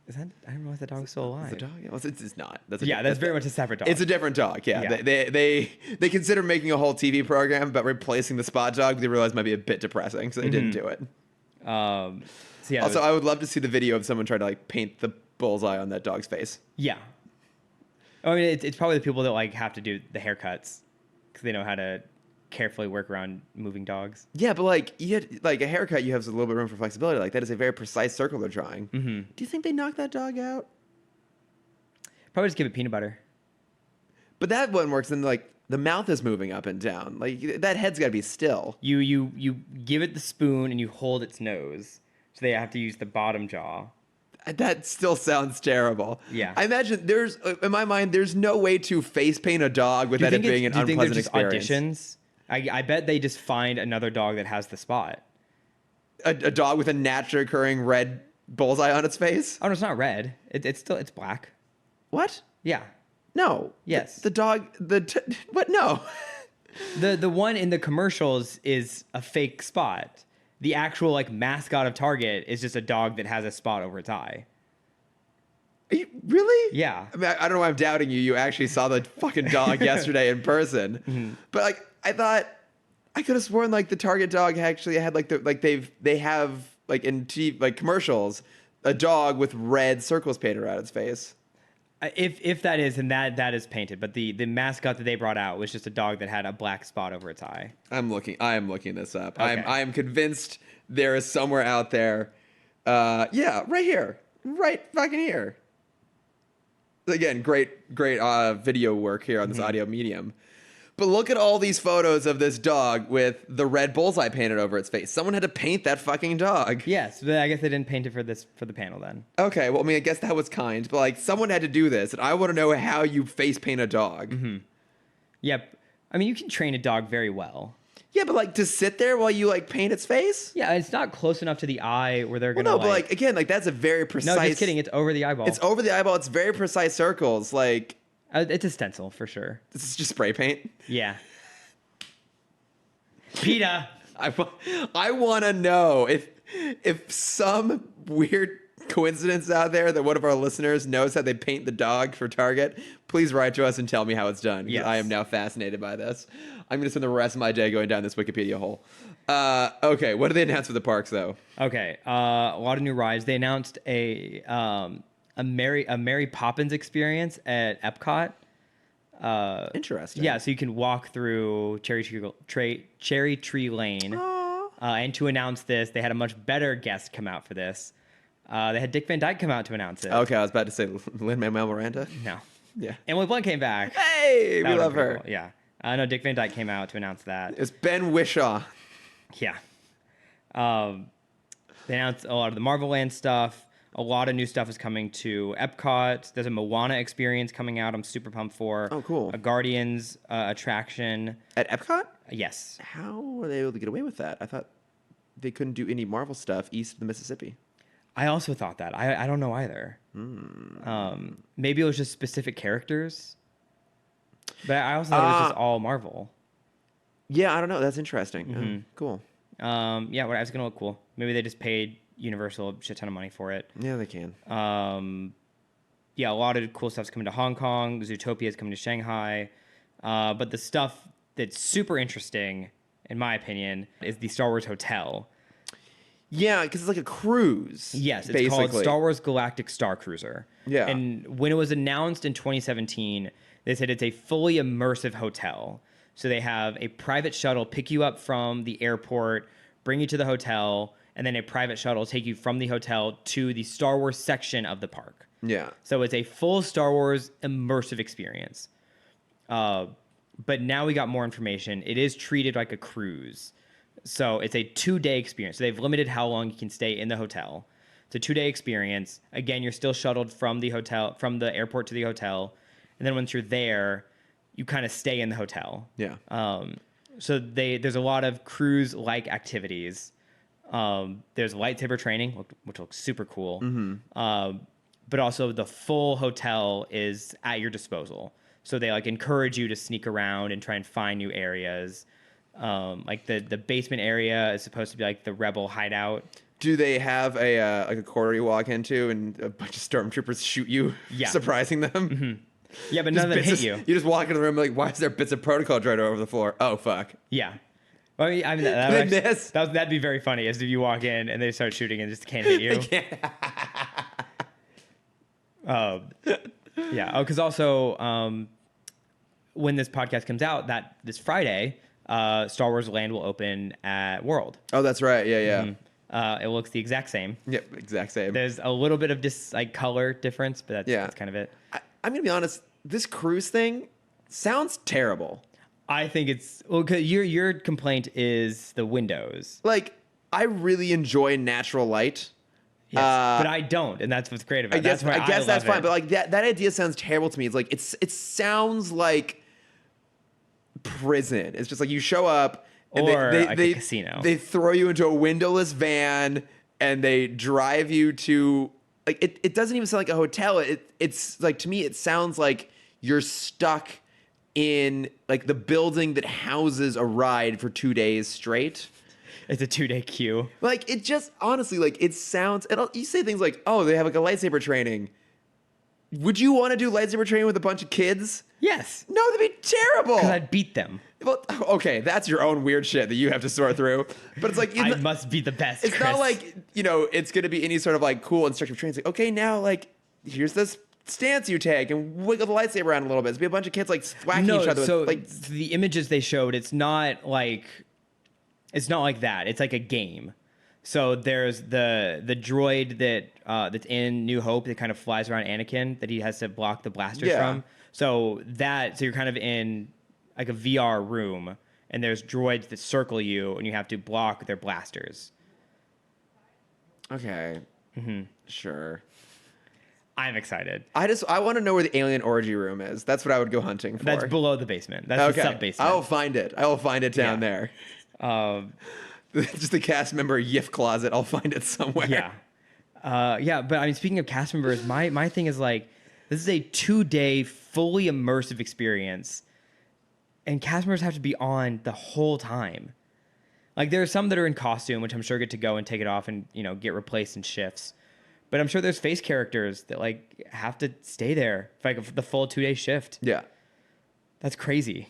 is that, I don't know if the dog's still alive. The dog? Yeah, well, it's not. That's very much a separate dog. It's a different dog. Yeah, Yeah. They consider making a whole TV program, but replacing the Spot dog they realized might be a bit depressing, so they didn't do it. So yeah. Also, I would love to see the video of someone trying to like paint the bullseye on that dog's face. Yeah. I mean, it's probably the people that like have to do the haircuts because they know how to carefully work around moving dogs. Yeah, but like you had like a haircut, you have a little bit of room for flexibility. Like that is a very precise circle they're drawing. Mm-hmm. Do you think they knocked that dog out? Probably just give it peanut butter. But that one works, and like the mouth is moving up and down. Like that head's got to be still. You give it the spoon and you hold its nose, so they have to use the bottom jaw. That still sounds terrible. Yeah. I imagine there's, in my mind, there's no way to face paint a dog without it being an unpleasant experience. Auditions? I bet they just find another dog that has the spot. A dog with a naturally occurring red bullseye on its face? Oh, no, it's not red. It's black. What? Yeah. No. Yes. The dog, what? No. The one in the commercials is a fake spot. The actual like mascot of Target is just a dog that has a spot over its eye. Are you, really? Yeah. I mean, I don't know why I'm doubting you. You actually saw the fucking dog yesterday in person. Mm-hmm. But like, I thought, I could have sworn like the Target dog actually had like they have like in TV, like commercials, a dog with red circles painted around its face. If that is, then that is painted. But the mascot that they brought out was just a dog that had a black spot over its eye. I am looking this up. Okay. I am convinced there is somewhere out there. Yeah, right here. Right fucking here. Again, great video work here on this audio medium. But look at all these photos of this dog with the red bullseye painted over its face. Someone had to paint that fucking dog. Yes, but I guess they didn't paint it for the panel then. Okay, well, I mean, I guess that was kind, but like someone had to do this, and I want to know how you face paint a dog. Mm-hmm. Yep. I mean, you can train a dog very well. Yeah, but like to sit there while you like paint its face? Yeah, it's not close enough to the eye where they're gonna. Well, no, but like again, like that's a very precise. No, just kidding. It's over the eyeball. It's over the eyeball. It's very precise circles. Like it's a stencil for sure. This is just spray paint. Yeah. PETA. I want to know if some weird coincidence out there that one of our listeners knows how they paint the dog for Target, please write to us and tell me how it's done. Yes. I am now fascinated by this. I'm going to spend the rest of my day going down this Wikipedia hole. Okay, what did they announce for the parks though? Okay, a lot of new rides. They announced a Mary Poppins experience at Epcot. Interesting. Yeah, so you can walk through Cherry Tree Lane. And to announce this, they had a much better guest come out for this. They had Dick Van Dyke come out to announce it. Okay, I was about to say Lin-Manuel Miranda. No. Yeah. Emily Blunt came back. Hey, That we would've love been pretty her. cool. Yeah. I know Dick Van Dyke came out to announce that. It's Ben Whishaw. Yeah. They announced a lot of the Marvel Land stuff. A lot of new stuff is coming to Epcot. There's a Moana experience coming out. I'm super pumped for. Oh, cool. A Guardians attraction. At Epcot? Yes. How were they able to get away with that? I thought they couldn't do any Marvel stuff east of the Mississippi. I also thought that. I don't know either. Maybe it was just specific characters. But I also thought it was just all Marvel. Yeah, I don't know. That's interesting. Cool. Yeah, well, it's going to look cool. Maybe they just paid Universal a shit ton of money for it. Yeah, they can. Yeah, a lot of cool stuff's coming to Hong Kong. Zootopia is coming to Shanghai. But the stuff that's super interesting, in my opinion, is the Star Wars Hotel. Yeah, because it's like a cruise. Yes, it's basically called Star Wars Galactic Star Cruiser. Yeah. And when it was announced in 2017, they said it's a fully immersive hotel. So they have a private shuttle pick you up from the airport, bring you to the hotel, and then a private shuttle take you from the hotel to the Star Wars section of the park. Yeah. So it's a full Star Wars immersive experience. But now we got more information. It is treated like a cruise. So it's a 2-day experience. So they've limited how long you can stay in the hotel. It's a 2-day experience. Again, you're still shuttled from the hotel, from the airport to the hotel. And then once you're there, you kind of stay in the hotel. Yeah. So there's a lot of cruise-like activities. There's lightsaber training, which looks super cool. But also the full hotel is at your disposal. So they like encourage you to sneak around and try and find new areas. Like the basement area is supposed to be like the rebel hideout. Do they have a like a corridor you walk into and a bunch of stormtroopers shoot you, Yeah. surprising them? Yeah, but none of them hit you. You just walk into the room like, why is there bits of protocol droid over the floor? Oh, fuck. Yeah. Well, I mean that'd be very funny as if you walk in and they start shooting and just can't hit you. Yeah. Oh, because also when this podcast comes out, this Friday, Star Wars Land will open at World. Oh, that's right. Yeah, yeah. It looks the exact same. Yep, exact same. There's a little bit of like color difference, but that's kind of it. I'm gonna be honest. This cruise thing sounds terrible. I think it's well. 'Cause your complaint is the windows. Like, I really enjoy natural light. Yes, but I don't, and that's what's great about it. I guess that's fine. It. But like that idea sounds terrible to me. It's like it sounds like prison. It's just like you show up and Or they like a casino. They throw you into a windowless van and they drive you to like it doesn't even sound like a hotel. It's like, to me it sounds like you're stuck in like the building that houses a ride for 2 days straight. It's a 2-day queue. Like, it just honestly, like, it sounds. You say things like, "Oh, they have like a lightsaber training." Would you want to do lightsaber training with a bunch of kids? Yes, No, that'd be terrible. because I'd beat them. Well, okay, that's your own weird shit that you have to sort through. But it's like I must be the best. It's Chris. not like it's gonna be any sort of like cool instructive training. It's like, okay, now like here's this stance you take and wiggle the lightsaber around a little bit. It's be a bunch of kids like whacking each other. So with, like the images they showed, it's not like that. It's like a game. So there's the droid that's in New Hope that kind of flies around Anakin that he has to block the blasters from. So you're kind of in like a VR room, and there's droids that circle you, and you have to block their blasters. Okay. Sure. I'm excited. I want to know where the alien orgy room is. That's what I would go hunting for. That's below the basement. That's the sub-basement. I will find it. I will find it down there. Just the cast member Yif closet. I'll find it somewhere. Yeah. But I mean, speaking of cast members, my thing is like, this is a 2-day fully immersive experience, and cast members have to be on the whole time. Like, there are some that are in costume, which I'm sure get to go and take it off and get replaced in shifts. But I'm sure there's face characters that like have to stay there for like the full 2-day shift. Yeah. That's crazy.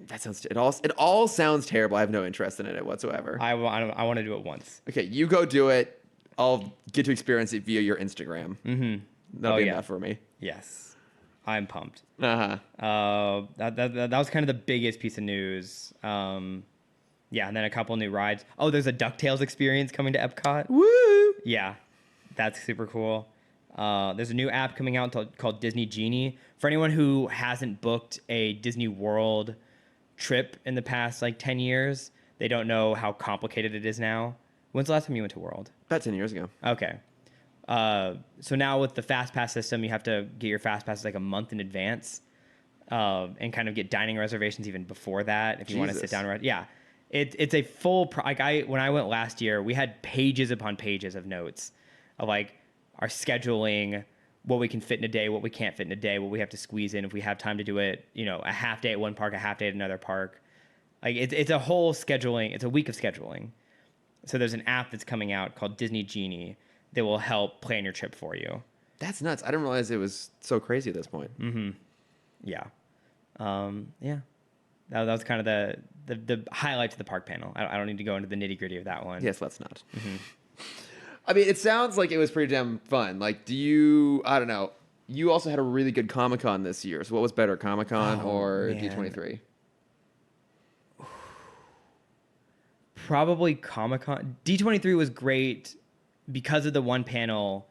That sounds. It all sounds terrible. I have no interest in it whatsoever. I want to do it once. Okay, you go do it. I'll get to experience it via your Instagram. That'll be enough for me. Yes, I'm pumped. That was kind of the biggest piece of news. Yeah, and then a couple new rides. Oh, there's a DuckTales experience coming to Epcot. Woo! Yeah, that's super cool. There's a new app coming out called Disney Genie. For anyone who hasn't booked a Disney World trip in the past like 10 years, they don't know how complicated it is now. When's the last time you went to World? About 10 years ago. Okay. So now with the Fast Pass system, you have to get your Fast Passes like a month in advance, and kind of get dining reservations even before that if you want to sit down. Yeah, it's a full. When I went last year, we had pages upon pages of notes of like our scheduling, what we can fit in a day, what we can't fit in a day, what we have to squeeze in if we have time to do it. You know, a half day at one park, a half day at another park. Like it's a whole scheduling. It's a week of scheduling. So there's an app that's coming out called Disney Genie that will help plan your trip for you. That's nuts. I didn't realize it was so crazy at this point. Mm-hmm. Yeah. Yeah. That was kind of the highlight to the park panel. I don't need to go into the nitty gritty of that one. Yes, let's not. Mm-hmm. I mean, it sounds like it was pretty damn fun. Like, I don't know. You also had a really good Comic-Con this year. So what was better, Comic-Con or D23? Probably Comic-Con. D23 was great because of the one panel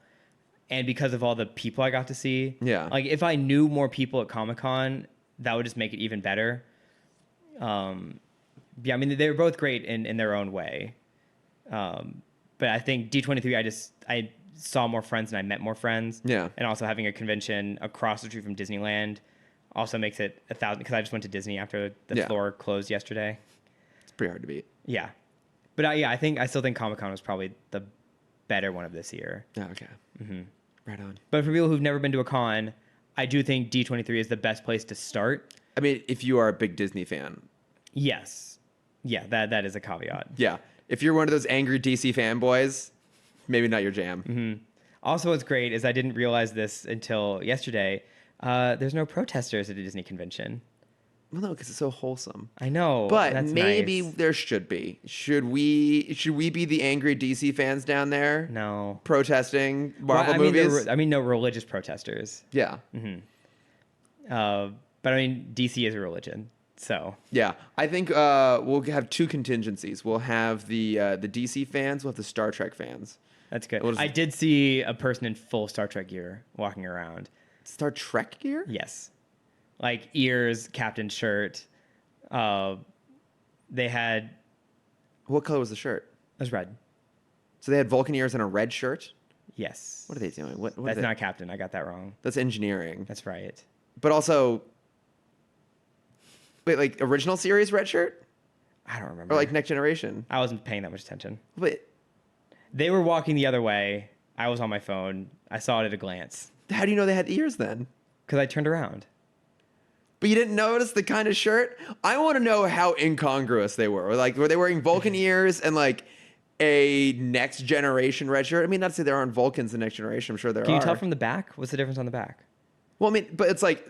and because of all the people I got to see. Yeah. Like, if I knew more people at Comic-Con, that would just make it even better. Yeah, I mean, they were both great in their own way. But I think D23, I saw more friends and I met more friends. Yeah. And also having a convention across the street from Disneyland also makes it 1,000, because I just went to Disney after the floor closed yesterday. It's pretty hard to beat. Yeah. But I still think Comic-Con was probably the better one of this year. Oh, okay. Mm-hmm. Right on. But for people who've never been to a con, I do think D23 is the best place to start. I mean, if you are a big Disney fan. Yes. Yeah, that is a caveat. Yeah. If you're one of those angry DC fanboys, maybe not your jam. Mm-hmm. Also, what's great is I didn't realize this until yesterday. There's no protesters at a Disney convention. Well, no, because it's so wholesome. I know, but maybe nice. There should be. Should we be the angry DC fans down there? No, protesting Marvel movies. No religious protesters. Yeah. Mm-hmm. But I mean, DC is a religion, so yeah. I think we'll have two contingencies. We'll have the DC fans. We'll have the Star Trek fans. That's good. I did see a person in full Star Trek gear walking around. Star Trek gear? Yes. Like ears, captain shirt. They had... What color was the shirt? It was red. So they had Vulcan ears and a red shirt? Yes. What are they doing? What That's not captain. I got that wrong. That's engineering. That's right. But also... Wait, like original series red shirt? I don't remember. Or like Next Generation? I wasn't paying that much attention. Wait. They were walking the other way. I was on my phone. I saw it at a glance. How do you know they had ears then? Because I turned around. But you didn't notice the kind of shirt? I want to know how incongruous they were. Like, were they wearing Vulcan ears and like a Next Generation red shirt? I mean, not to say there aren't Vulcans in Next Generation. I'm sure there are. Can you tell from the back? What's the difference on the back? Well, I mean, but it's like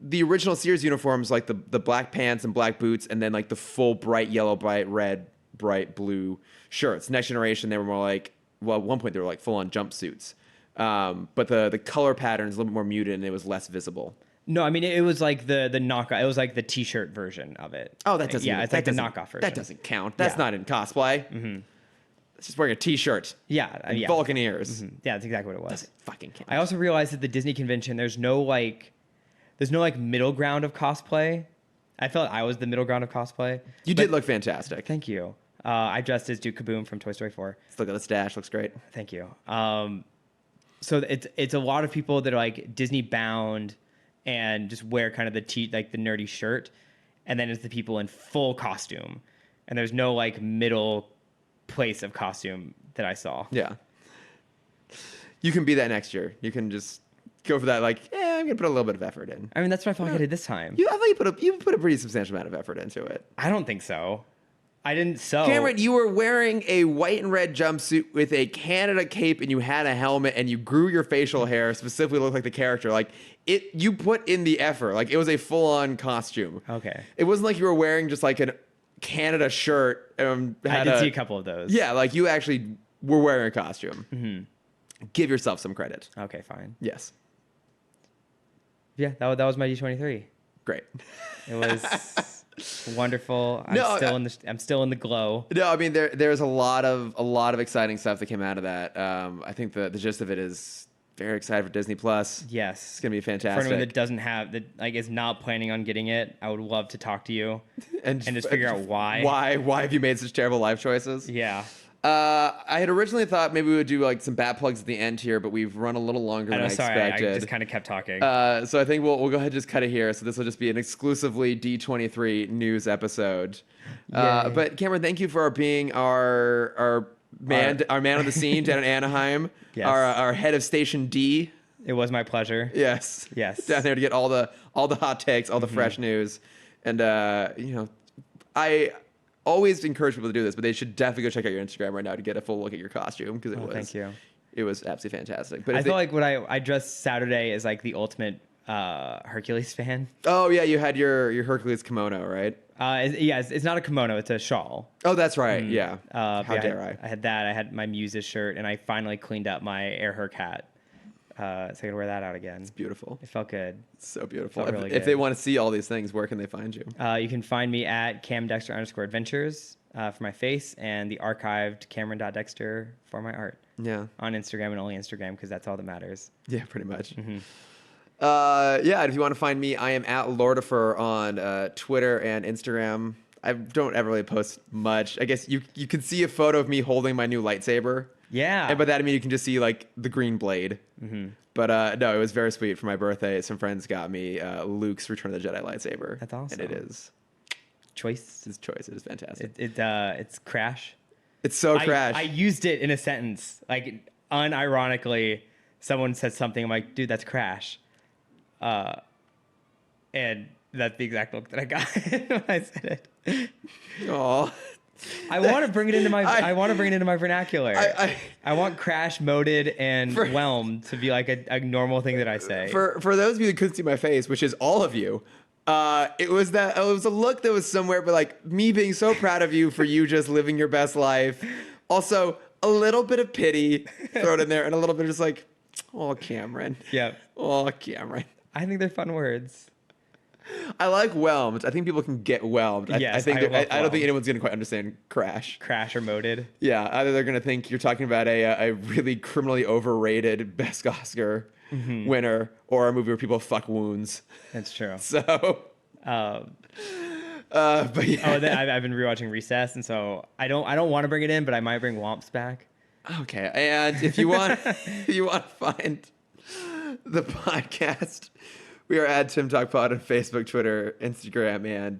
the original series uniforms, like the black pants and black boots, and then like the full bright yellow, bright red, bright blue shirts. Next Generation, they were more like, well, at one point they were like full on jumpsuits. But the color pattern is a little bit more muted and it was less visible. No, I mean, it was like the knockoff. It was like the T-shirt version of it. Oh, that doesn't. Yeah, it's like the knockoff version. That doesn't count. That's not in cosplay. Mm-hmm. It's just wearing a T-shirt. Yeah, and Vulcan ears. Mm-hmm. Yeah, that's exactly what it was. Doesn't fucking count. I also realized at the Disney convention, there's no middle ground of cosplay. I felt I was the middle ground of cosplay. You did look fantastic. Thank you. I dressed as Duke Kaboom from Toy Story 4. Let's look at the stash. Looks great. Thank you. So it's a lot of people that are like Disney bound and just wear kind of the nerdy shirt, and then it's the people in full costume, and there's no like middle place of costume that I saw. Yeah. You can be that next year. You can just go for that. Like, I'm gonna put a little bit of effort in. I mean, that's what I felt like I did this time. I thought you put a pretty substantial amount of effort into it. I don't think so. I didn't sew. Cameron, you were wearing a white and red jumpsuit with a Canada cape, and you had a helmet, and you grew your facial hair specifically to look like the character. Like you put in the effort. Like it was a full-on costume. Okay. It wasn't like you were wearing just like a Canada shirt. I did see a couple of those. Yeah, like you actually were wearing a costume. Mm-hmm. Give yourself some credit. Okay, fine. Yes. Yeah, that was my D23. Great. It was wonderful. I'm still in the glow. No, I mean there's a lot of exciting stuff that came out of that. I think the gist of it is Very excited for Disney Plus. Yes. It's going to be For fantastic. anyone that doesn't have, that like is not planning on getting it, I would love to talk to you and just figure out why. Why have you made such terrible life choices? Yeah. I had originally thought maybe we would do like some bat plugs at the end here, but we've run a little longer than I expected. I just kind of kept talking. So I think we'll go ahead and just cut it here. So this will just be an exclusively D23 news episode. But Cameron, thank you for being our man on the scene down in Anaheim. Yes. Our head of Station D. It was my pleasure. Yes. Down there to get all the hot takes, all the fresh news, and I always encourage people to do this, but they should definitely go check out your Instagram right now to get a full look at your costume because Thank you. It was absolutely fantastic. But I feel like when I dressed Saturday as like the ultimate Hercules fan. Oh yeah, you had your Hercules kimono, right? It's not a kimono; it's a shawl. Oh, that's right. Yeah. How dare I? I had that. I had my Muses shirt, and I finally cleaned up my Air Herc hat. So I could wear that out again. It's beautiful. It felt good. It's so beautiful. Felt really If good. they want to see all these things, where can they find you? You can find me at camdexter_adventures for my face, and the archived Cameron.Dexter for my art. Yeah. On Instagram and only Instagram because that's all that matters. Yeah, pretty much. Mm-hmm. And if you want to find me, I am at Lordifer on Twitter and Instagram. I don't ever really post much. I guess you can see a photo of me holding my new lightsaber. Yeah. And by that I mean you can just see like the green blade. Mm-hmm. But no, it was very sweet. For my birthday, some friends got me Luke's Return of the Jedi lightsaber. That's awesome. And it is choice. his choice. It is fantastic. It's Crash. It's so Crash. I used it in a sentence. Like unironically, someone said something. I'm like, dude, that's Crash. And that's the exact look that I got when I said it. Aw. I want to bring it into my. I want to bring it into my vernacular. I want crash, moded, and whelmed to be like a normal thing that I say. For those of you that couldn't see my face, which is all of you, it was a look that was somewhere, but like me being so proud of you for you just living your best life. Also, a little bit of pity thrown in there, and a little bit of just like, oh Cameron. Yeah. Oh Cameron. I think they're fun words. I like whelmed. I think people can get whelmed. Yes, I I love don't think whelmed. anyone's gonna quite understand crash. Crash or moded. Yeah, either they're gonna think you're talking about a really criminally overrated Best Oscar winner or a movie where people fuck wounds. That's true. So, Um, but yeah. I've been rewatching Recess, and so I don't want to bring it in, but I might bring Womps back. Okay, and if you want to find the podcast, we are at Timm Talk Pod on Facebook, Twitter, Instagram, and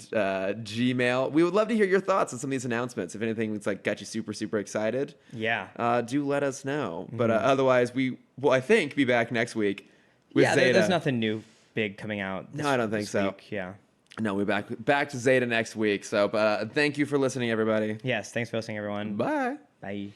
Gmail. We would love to hear your thoughts on some of these announcements. If anything that's like got you super, super excited, do let us know. But otherwise, we will, I think, be back next week with Zeta. There's nothing new big coming out. No, I don't think so. Week. Yeah. No, we're back to Zeta next week. So, thank you for listening, everybody. Yes. Thanks for listening, everyone. Bye. Bye.